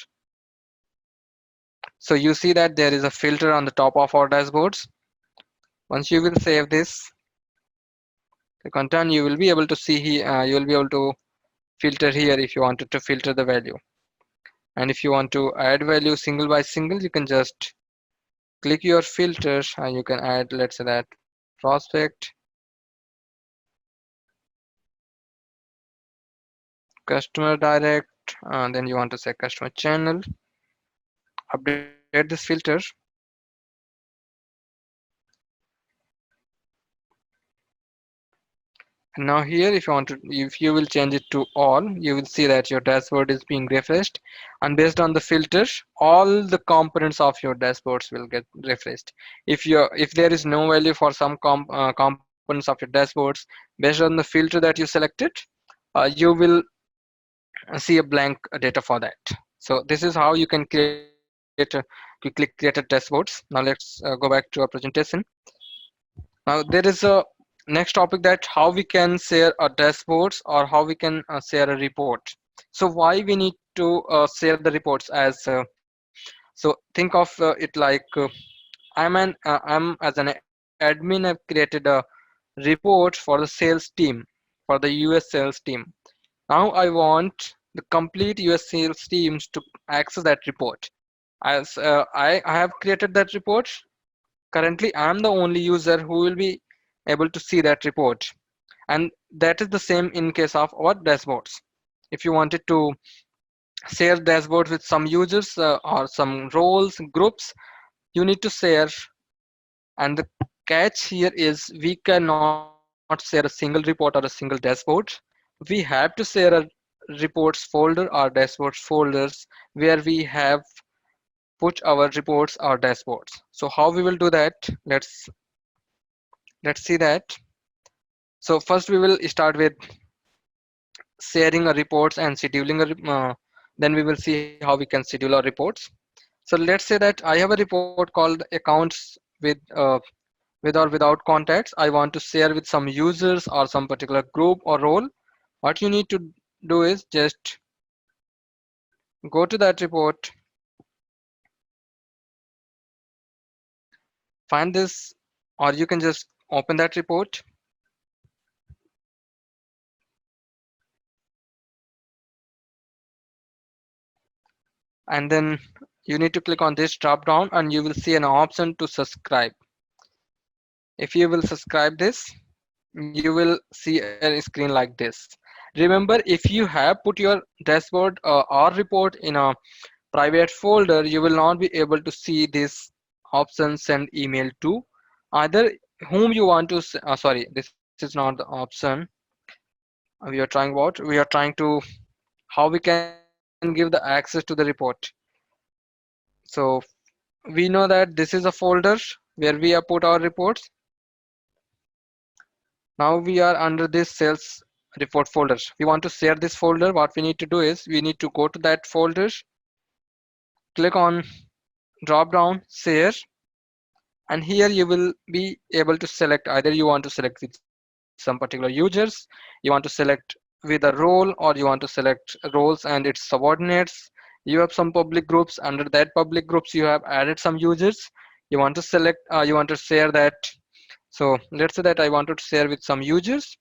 So you see that there is a filter on the top of our dashboards. Once you will save this, the content, you will be able to see here, you will be able to filter here if you wanted to filter the value. And if you want to add value single by single, you can just click your filters and you can add, let's say that prospect, customer direct, and then you want to say customer channel, update this filter. And now here, if you want to, if you will change it to all, you will see that your dashboard is being refreshed. And based on the filter, all the components of your dashboards will get refreshed. If there is no value for some components of your dashboards, based on the filter that you selected, you will see a blank data for that. So this is how you can quickly create a dashboards. Now let's go back to our presentation. Now there is a next topic, that how we can share a dashboards or how we can share a report. So why we need to share the reports as so think of it like I'm as an admin, I've created a report for the sales team, for the US sales team. Now I want the complete US sales teams to access that report. As I have created that report. Currently, I'm the only user who will be able to see that report. And that is the same in case of our dashboards. If you wanted to share dashboards with some users or some roles, groups, you need to share. And the catch here is we cannot share a single report or a single dashboard. We have to share a reports folder or dashboards folders where we have put our reports or dashboards. So how we will do that? Let's see that. So first we will start with sharing a reports and scheduling then we will see how we can schedule our reports. So let's say that I have a report called accounts with or without contacts. I want to share with some users or some particular group or role. What you need to do is just go to that report, find this, or you can just open that report. and then you need to click on this drop down and you will see an option to subscribe. If you will subscribe this, you will see a screen like this. Remember, if you have put your dashboard or report in a private folder, you will not be able to see this option send email to either whom you want to sorry, this is not the option we are trying. What we are trying to, how we can give the access to the report. So we know that this is a folder where we have put our reports. Now we are under this sales report folder. We want to share this folder. What we need to do is we need to go to that folder, click on drop down share, and here you will be able to select either you want to select with some particular users, you want to select with a role, or you want to select roles and its subordinates. You have some public groups. Under that public groups you have added some users. You want to select you want to share that. So let's say that I wanted to share with some users.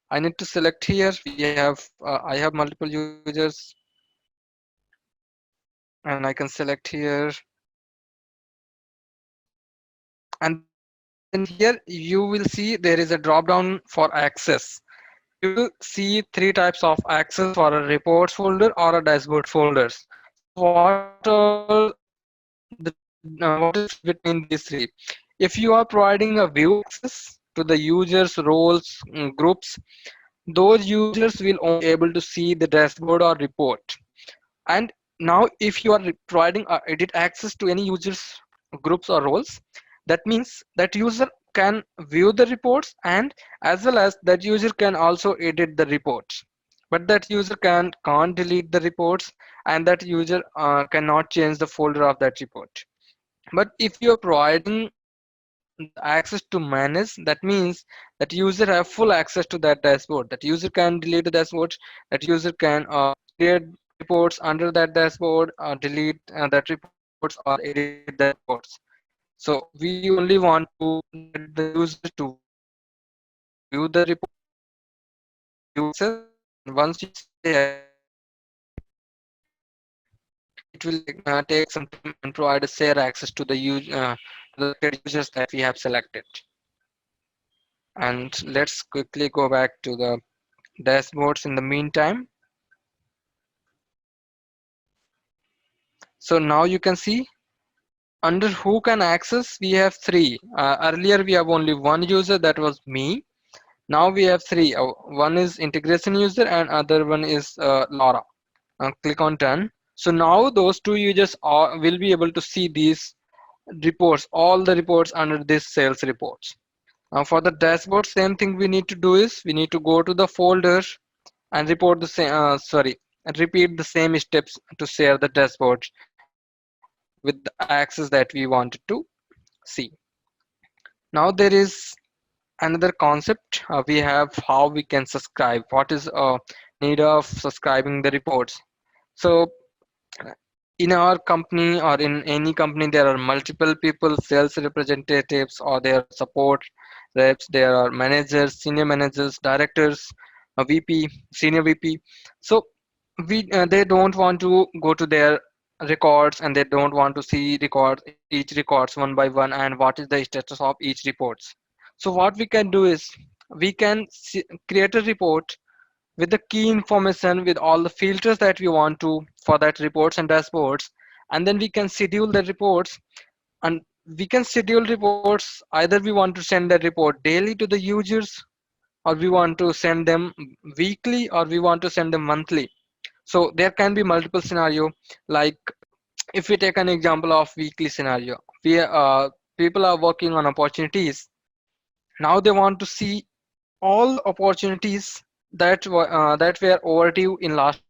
I need to select here. We have I have multiple users, and I can select here, and then here you will see there is a drop down for access. You will see three types of access for a reports folder or a dashboard folders. So what is difference between these three? If you are providing a view access to the users roles groups, those users will only able to see the dashboard or report. And now if you are providing edit access to any users groups or roles, that means that user can view the reports, and as well as that user can also edit the reports, but that user can't delete the reports, and that user cannot change the folder of that report. But if you are providing the access to manage, that means that user have full access to that dashboard. That user can delete the dashboard. That user can create reports under that dashboard, delete that reports, or edit the reports. So we only want to let the users to view the report, view access, and once you say they have view access, it will take some time and provide a share access to the to the selected users that we have selected. And let's quickly go back to the dashboards in the meantime. So now you can see under who can access we have three. Earlier we have only one user, that was me. Now we have three. One is integration user and other one is Laura. Click on done. So now those two users will be able to see these reports, all the reports under this sales reports. For the dashboard, same thing we need to do is we need to go to the folder and report the same and repeat the same steps to share the dashboard with the access that we wanted to see. Now there is another concept. We have how we can subscribe. What is need of subscribing the reports? So in our company or in any company, there are multiple people, sales representatives, or there are support reps, there are managers, senior managers, directors, a VP, senior VP. So we they don't want to go to their records, and they don't want to see records, each records one by one, and what is the status of each reports. So what we can do is we can create a report with the key information, with all the filters that we want to for that reports and dashboards, and then we can schedule the reports. And we can schedule reports, either we want to send the report daily to the users, or we want to send them weekly, or we want to send them monthly. So there can be multiple scenario. Like if we take an example of weekly scenario, we people are working on opportunities. Now they want to see all opportunities that were overdue in last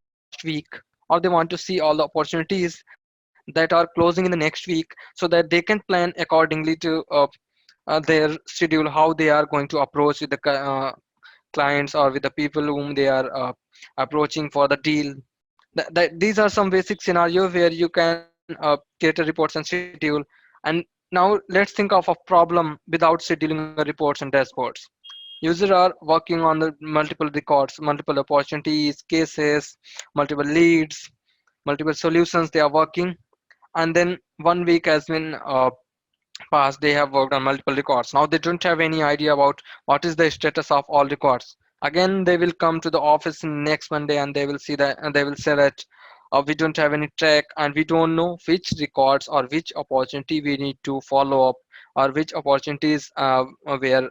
week, or they want to see all the opportunities that are closing in the next week, so that they can plan accordingly to their schedule, how they are going to approach with the clients or with the people whom they are approaching for the deal. These are some basic scenarios where you can create a reports and schedule. And now let's think of a problem without scheduling a reports and dashboards. Users are working on the multiple records, multiple opportunities, cases, multiple leads, multiple solutions they are working. And then 1 week has been past, they have worked on multiple records. Now they don't have any idea about what is the status of all records. Again, they will come to the office next Monday and they will see that, and they will say that we don't have any track and we don't know which records or which opportunity we need to follow up, or which opportunities were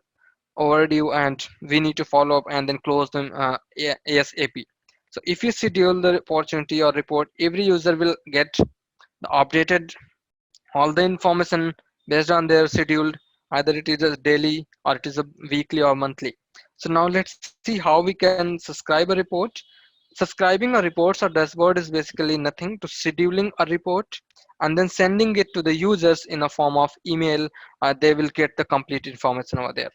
overdue and we need to follow up and then close them ASAP. So if you schedule the opportunity or report, every user will get the updated all the information based on their schedule, either it is a daily or it is a weekly or monthly. So now let's see how we can subscribe a report. Subscribing a reports or dashboard is basically nothing to scheduling a report and then sending it to the users in a form of email. They will get the complete information over there.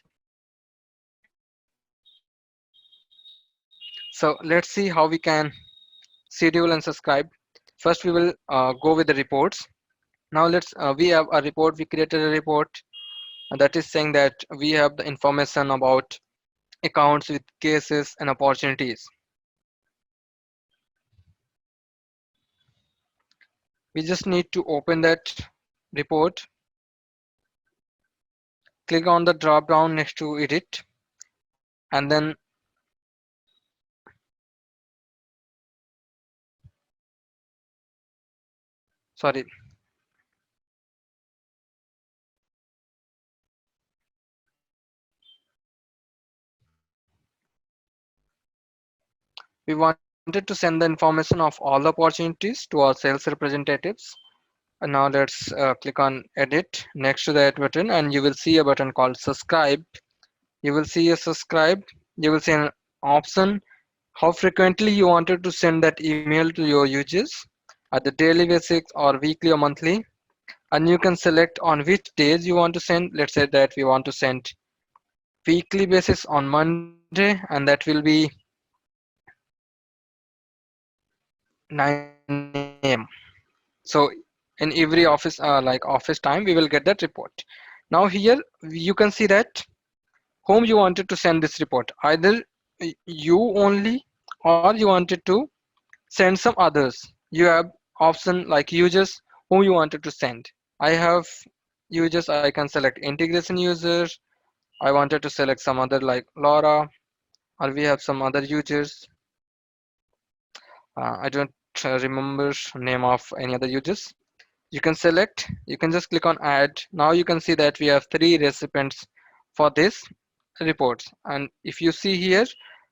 So let's see how we can schedule and subscribe. First we will go with the reports. Now we have a report, we created a report that is saying that we have the information about accounts with cases and opportunities. We just need to open that report, click on the drop down next to edit, and then sorry, we wanted to send the information of all the opportunities to our sales representatives. And now let's click on edit next to that button, and you will see a button called subscribe. You will see a subscribe. You will see an option how frequently you wanted to send that email to your users, at the daily basis or weekly or monthly. And you can select on which days you want to send. Let's say that we want to send weekly basis on Monday, and that will be 9 a.m. So in every office like office time we will get that report. Now here you can see that whom you wanted to send this report, either you only or you wanted to send some others. You have option like users whom you wanted to send. I have users, I can select integration users. I wanted to select some other like Laura, or we have some other users. I don't remember name of any other users. You can select, you can just click on add. Now you can see that we have 3 recipients for this reports. And if you see here,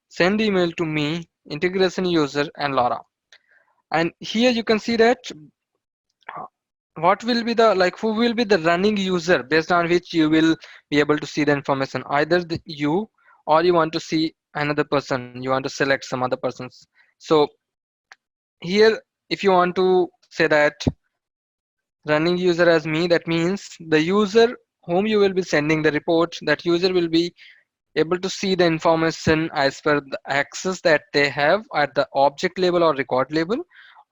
send email to me, integration user, and Laura. And here you can see that what will be the like who will be the running user based on which you will be able to see the information, either you, or you want to see another person, you want to select some other persons. So here, if you want to say that running user as me, that means the user whom you will be sending the report, that user will be able to see the information as per the access that they have at the object level or record level.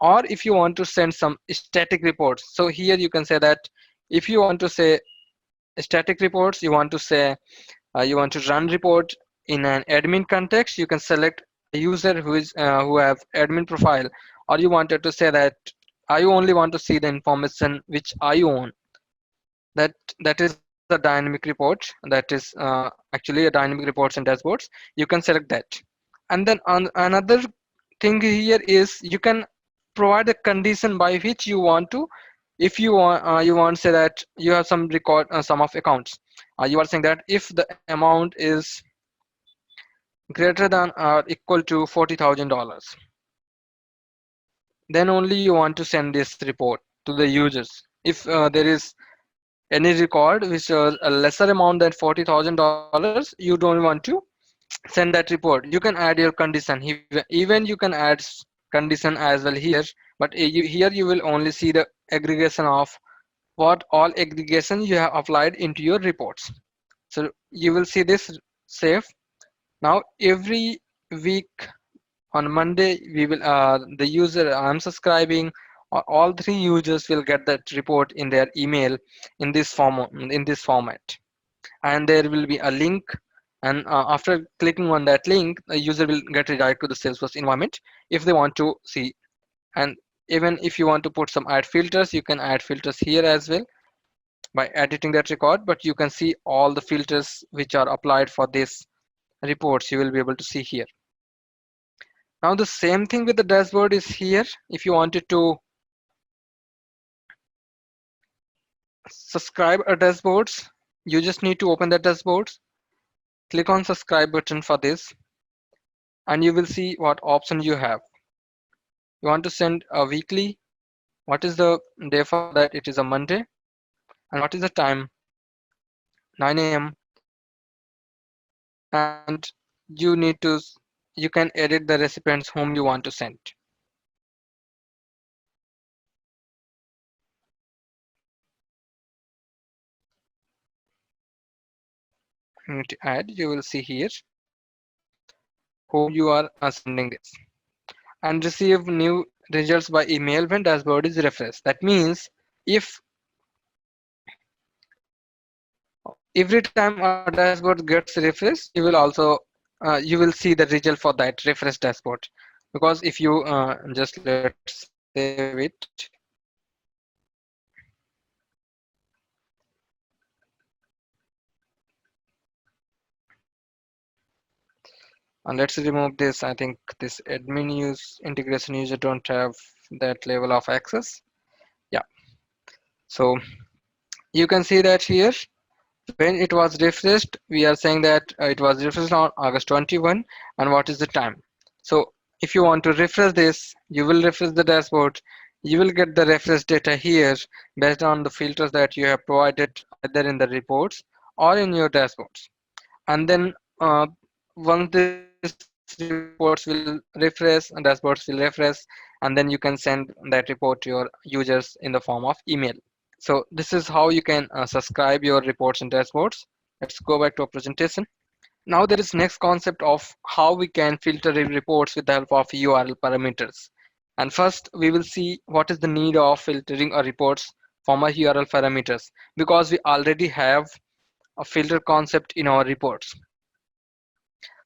Or if you want to send some static reports, so here you can say that if you want to say static reports, you want to say you want to run report in an admin context, you can select a user who is who have admin profile. Or you wanted to say that I only want to see the information which I own, that that is a dynamic report, that is actually a dynamic reports and dashboards. You can select that. And then on another thing here is you can provide a condition by which you want to, if you want to say that you have some record sum of accounts, you are saying that if the amount is greater than or equal to $40,000, then only you want to send this report to the users. If there is any record which is a lesser amount than $40,000, you don't want to send that report. You can add your condition. Even you can add condition as well here, but here you will only see the aggregation of what all aggregation you have applied into your reports. So you will see this safe. Now every week on Monday, we will the user I'm subscribing, all 3 users will get that report in their email in this format, and there will be a link. And after clicking on that link, the user will get redirected to the Salesforce environment if they want to see. And Even if you want to put some add filters, you can add filters here as well by editing that record, but you can see all the filters which are applied for this reports you will be able to see here. Now the same thing with the dashboard is here. If you wanted to subscribe a dashboards, you just need to open the dashboards, click on subscribe button for this, and you will see what option you have. You want to send a weekly. What is the day for that? It is a Monday. And what is the time? 9 a.m. And you can edit the recipients whom you want to send. To add, you will see here whom you are sending this, and receive new results by email when dashboard is refreshed. That means if every time a dashboard gets refreshed, you will also you will see the result for that refresh dashboard. Because if you just let's save it, and let's remove this. I think this admin use integration user don't have that level of access. Yeah, so you can see that here when it was refreshed, we are saying that it was refreshed on August 21. And what is the time? So if you want to refresh this, you will refresh the dashboard. You will get the refresh data here based on the filters that you have provided either in the reports or in your dashboards. And then once these reports will refresh and dashboards will refresh, and then you can send that report to your users in the form of email. So this is how you can subscribe your reports and dashboards. Let's go back to our presentation. Now there is next concept of how we can filter reports with the help of URL parameters. And first we will see what is the need of filtering our reports from our URL parameters, because we already have a filter concept in our reports.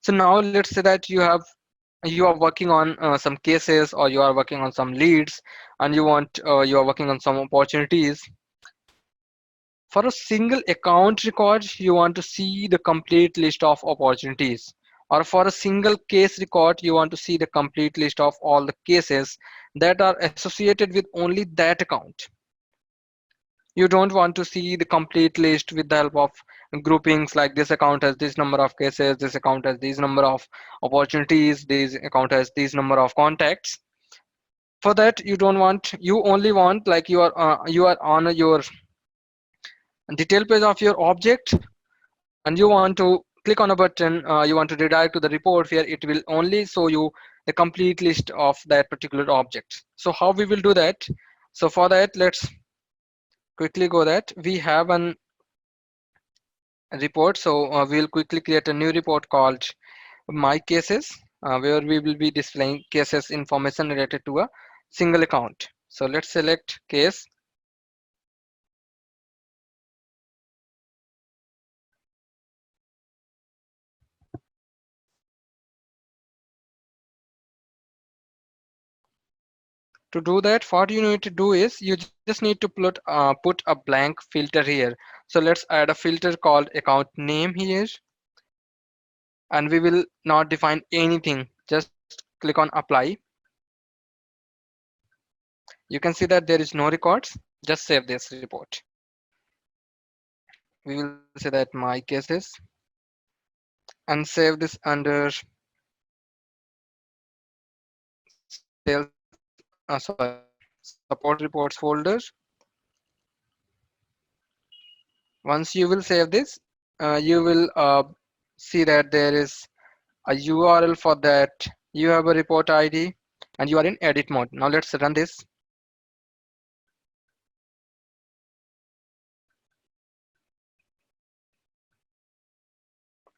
So now let's say that you are working on some cases, or you are working on some leads, and you are working on some opportunities. For a single account record, you want to see the complete list of opportunities. Or for a single case record, you want to see the complete list of all the cases that are associated with only that account. You don't want to see the complete list with the help of groupings, like this account has this number of cases, this account has this number of opportunities, this account has this number of contacts. For that, you only want, like, you are on your detail page of your object, and you want to click on a button, you want to redirect to the report where it will only show you the complete list of that particular object. So how we will do that? So for that, let's quickly go that we have an report. So we'll quickly create a new report called my cases, where we will be displaying cases information related to a single account. So let's select case. To do that, what you need to do is you just need to put a blank filter here. So let's add a filter called account name here, and we will not define anything. Just click on apply. You can see that there is no records. Just save this report. We will say that my cases, and save this under sales, sorry, support reports folder. Once you will save this, you will see that there is a URL for that. You have a report ID and you are in edit mode. Now let's run this.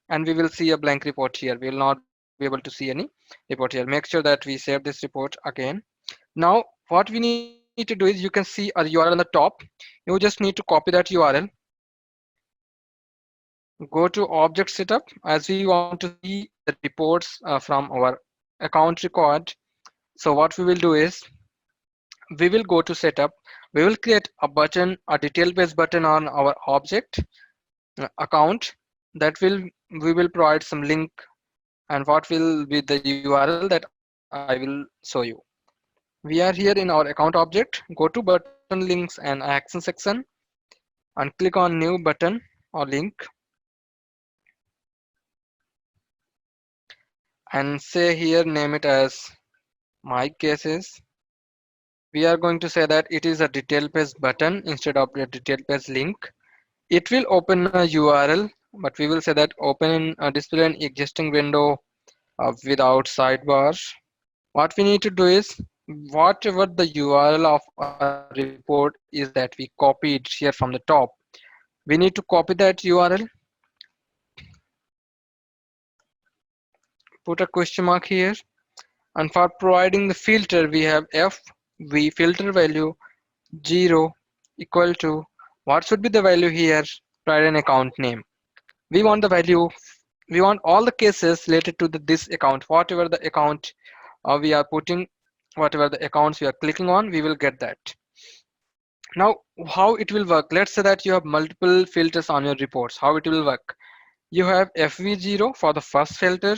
And we will see a blank report here. We will not be able to see any report here. Make sure that we save this report again. Now what we need to do is, you can see a URL on the top. You just need to copy that URL, go to object setup. As we want to see the reports from our account record, so what we will do is we will go to setup. We will create a button, a detail based button on our object account that will we will provide some link, and what will be the URL that I will show you. We are here in our account object. Go to button links and action section and click on new button or link and say here name it as my cases. We are going to say that it is a detail based button instead of a detail based link. It will open a URL, but we will say that open in display an existing window without sidebar. What we need to do is whatever the URL of a report is that we copied here from the top, we need to copy that URL, put a question mark here, and for providing the filter we have f v filter value 0 equal to what should be the value here, provide an account name. We want the value, we want all the cases related to this account, whatever the account we are putting, whatever the accounts we are clicking on, we will get that. Now how it will work, let's say that you have multiple filters on your reports. How it will work, you have fv0 for the first filter,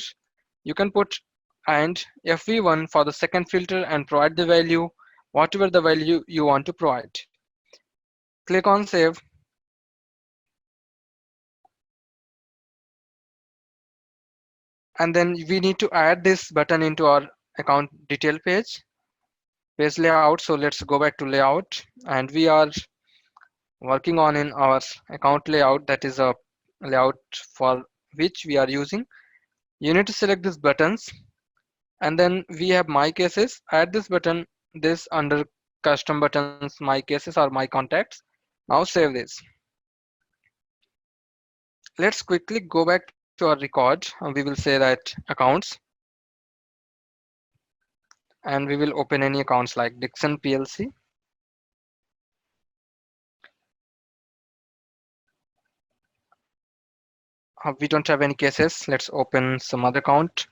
you can put, and fv1 for the second filter and provide the value, whatever the value you want to provide. Click on save, and then we need to add this button into our account detail page layout. So let's go back to layout, and we are working on in our account layout, that is a layout for which we are using. You need to select these buttons, and then we have my cases, add this button, this under custom buttons, my cases or my contacts. Now save this. Let's quickly go back to our record, and we will say that accounts, and we will open any accounts like Dixon PLC. We don't have any cases, let's open some other account.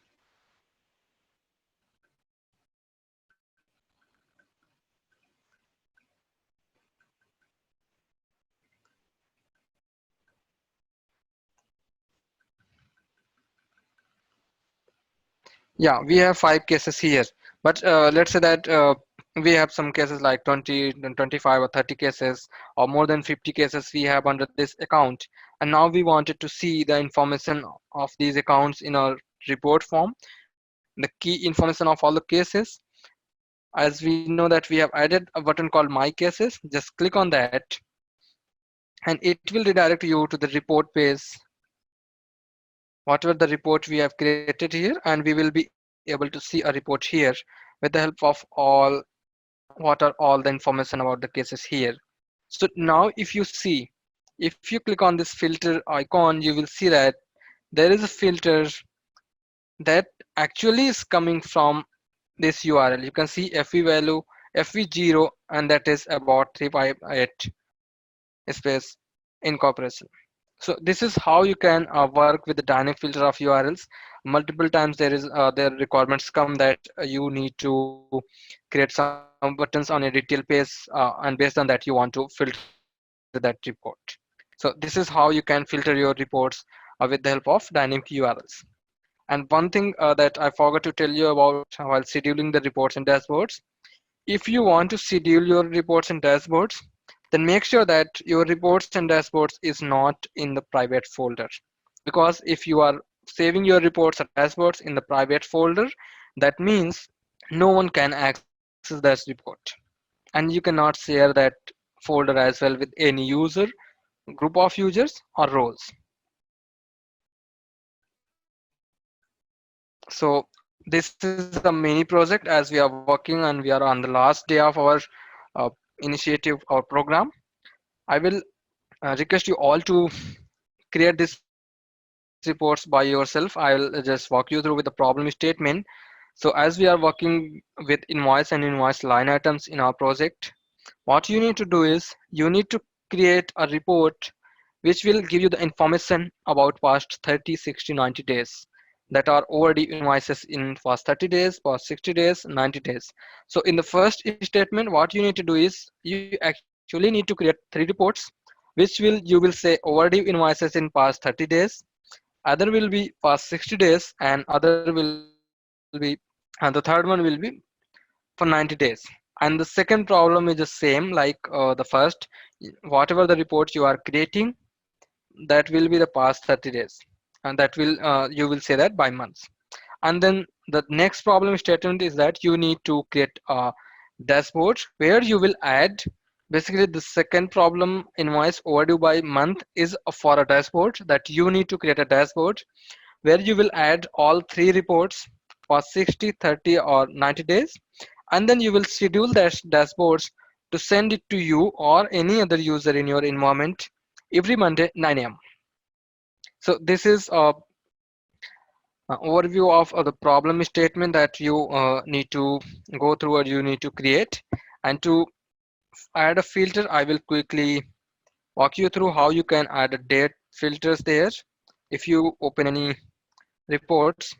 Yeah, we have 5 cases here, but let's say that we have some cases like 20 and 25 or 30 cases or more than 50 cases we have under this account, and now we wanted to see the information of these accounts in our report form, the key information of all the cases. As we know that we have added a button called my cases, just click on that and it will redirect you to the report page, whatever the report we have created here, and we will be able to see a report here with the help of all, what are all the information about the cases here. So now if you see, if you click on this filter icon, you will see that there is a filter that actually is coming from this URL. You can see FV value, FV0, and that is about 358 space incorporation. So this is how you can work with the dynamic filter of URLs. Multiple times there requirements come that you need to create some buttons on a detail page, and based on that you want to filter that report. So this is how you can filter your reports with the help of dynamic URLs. And one thing that I forgot to tell you about while scheduling the reports and dashboards, if you want to schedule your reports and dashboards, then make sure that your reports and dashboards is not in the private folder. Because if you are saving your reports or dashboards in the private folder, that means no one can access that report. And you cannot share that folder as well with any user, group of users, or roles. So this is a mini project as we are working and we are on the last day of our uh, initiative or program. I will request you all to create these reports by yourself. I'll just walk you through with the problem statement. So as we are working with invoice and invoice line items in our project, what you need to do is you need to create a report which will give you the information about past 30, 60, 90 days. that are overdue invoices in past 30 days, past 60 days, 90 days. So in the first statement, what you need to do is you actually need to create 3 reports, which you will say overdue invoices in past 30 days, other will be past 60 days, and other will be, and the third one will be for 90 days. And the second problem is the same like the first. Whatever the report you are creating, that will be the past 30 days, and that will you will say that by months. And then the next problem statement is that you need to create a dashboard where you will add, basically the second problem, invoice overdue by month, is for a dashboard that you need to create a dashboard where you will add all 3 reports for 60, 30, or 90 days, and then you will schedule that dashboards to send it to you or any other user in your environment every Monday 9 a.m. So this is a overview of the problem statement that you need to go through or you need to create. And to add a filter, I will quickly walk you through how you can add a date filters there. If you open any reports,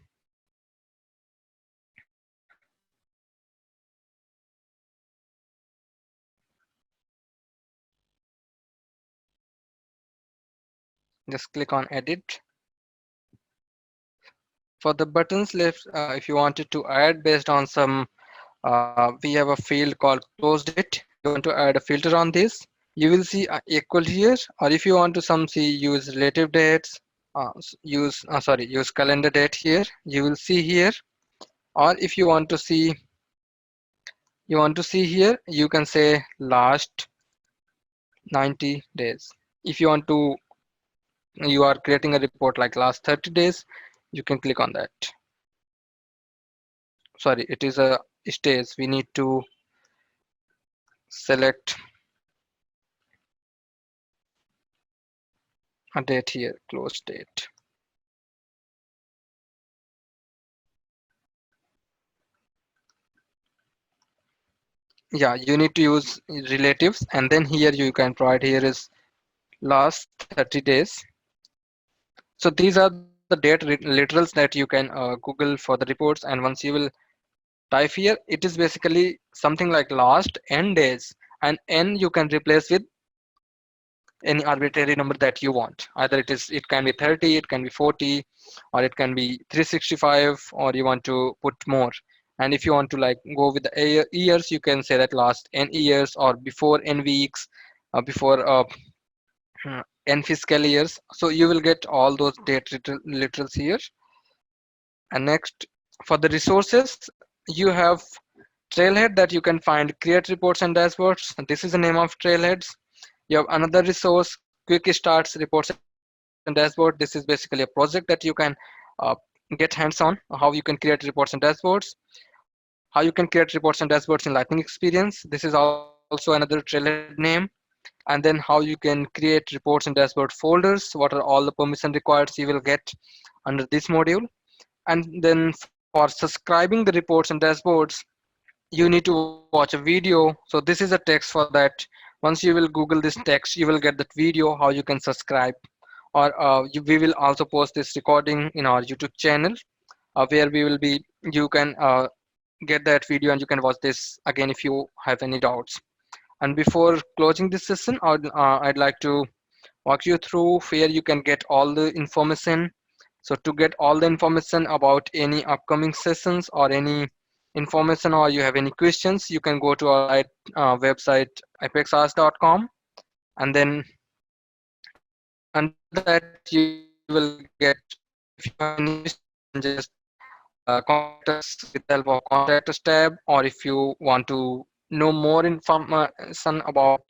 just click on edit. For the buttons left, if you wanted to add based on some, we have a field called close date. If you want to add a filter on this, you will see equal here. Or if you want to some see use relative dates, use calendar date here, you will see here. Or if you want to see here, you can say last 90 days. If you want to, you are creating a report like last 30 days, you can click on that. Sorry, it is a stage. We need to select a date here, close date. Yeah, you need to use relatives, and then here you can provide here is last 30 days. So these are the date literals that you can Google for the reports, and once you will type here, it is basically something like last n days, and n you can replace with any arbitrary number that you want. Either it can be 30, it can be 40, or it can be 365, or you want to put more. And if you want to like go with the years, you can say that last n years or before n weeks, before n fiscal years. So you will get all those date literals here. And next, for the resources, you have Trailhead that you can find create reports and dashboards. This is the name of Trailheads. You have another resource, quick starts reports and dashboard. This is basically a project that you can uh, get hands on how you can create reports and dashboards, how you can create reports and dashboards in Lightning Experience. This is also another Trailhead name. And then how you can create reports and dashboard folders, what are all the permission required you will get under this module. And then for subscribing the reports and dashboards, you need to watch a video. So this is a text for that. Once you will Google this text, you will get that video how you can subscribe. Or we will also post this recording in our YouTube channel, where we will be, you can get that video and you can watch this again if you have any doubts. And before closing this session, I'd like to walk you through where you can get all the information. So to get all the information about any upcoming sessions or any information, or you have any questions, you can go to our website apexars.com. And then under that you will get, if you have any questions, you can just contact us with the help of contact us tab. Or if you want to know more information about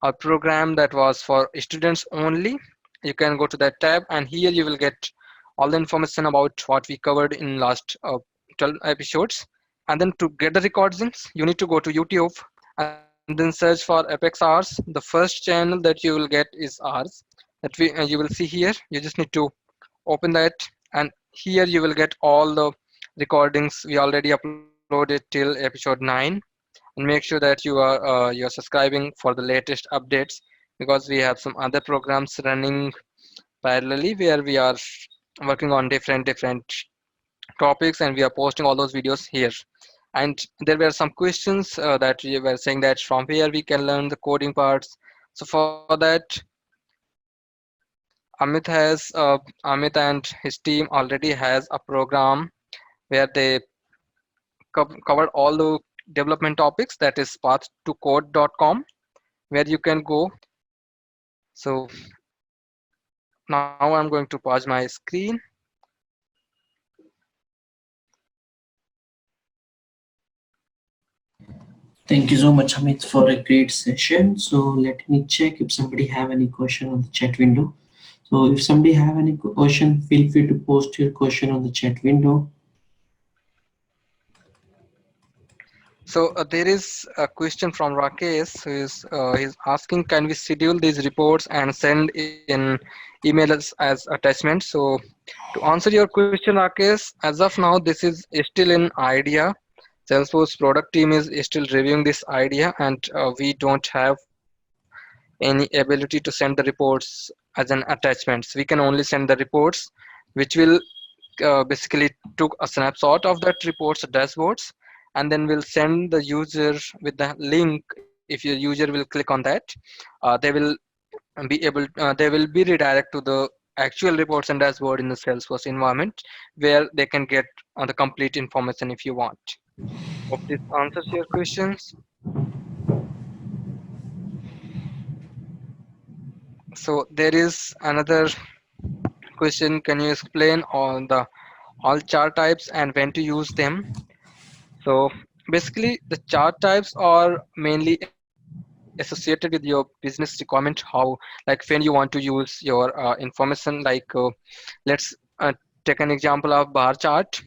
a program that was for students only, you can go to that tab, and here you will get all the information about what we covered in last 12 episodes. And then to get the recordings, you need to go to YouTube and then search for Apex Hours. The first channel that you will get is ours, that you will see here. You just need to open that, and here you will get all the recordings we already uploaded till episode 9. And make sure that you're subscribing for the latest updates, because we have some other programs running parallelly where we are working on different topics, and we are posting all those videos here. And there were some questions that we were saying that from where we can learn the coding parts. So for that, Amit and his team already has a program where they covered all the development topics, that is path2code.com, where you can go. So now I'm going to pause my screen. Thank you so much, Amit, for a great session. So let me check if somebody have any question on the chat window. So if somebody have any question, feel free to post your question on the chat window. So there is a question from Rakesh who is he's asking, can we schedule these reports and send in emails as attachments? So to answer your question, Rakesh, as of now, this is still in idea. Salesforce product team is still reviewing this idea, and we don't have any ability to send the reports as an attachments. We can only send the reports, which will basically took a snapshot of that reports dashboards, and then we'll send the user with the link. If your user will click on that, they will they will be redirect to the actual reports and dashboard in the Salesforce environment, where they can get the complete information if you want. Hope this answers your questions. So there is another question. Can you explain on the all chart types and when to use them? So basically, the chart types are mainly associated with your business requirement. How, like when you want to use your information, like let's take an example of bar chart.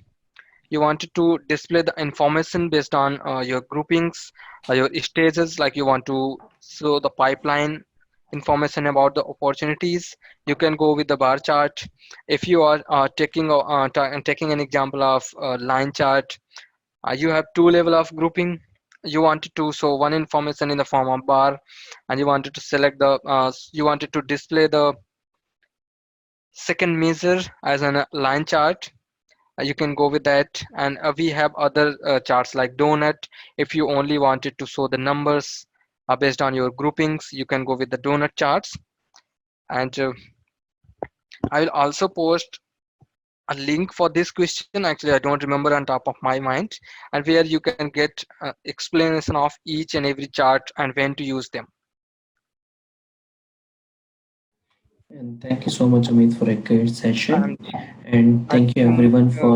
You wanted to display the information based on your groupings, your stages, like you want to show the pipeline information about the opportunities. You can go with the bar chart. If you are taking an example of line chart, you have two level of grouping. You wanted to show one information in the form of bar, and you wanted to select the you wanted to display the second measure as a line chart. You can go with that. And we have other charts like donut. If you only wanted to show the numbers based on your groupings, you can go with the donut charts. And I will also post a link for this question. Actually, I don't remember on top of my mind, and where you can get explanation of each and every chart and when to use them. And thank you so much, Amit, for a great And session. And thank thank you you so much everyone for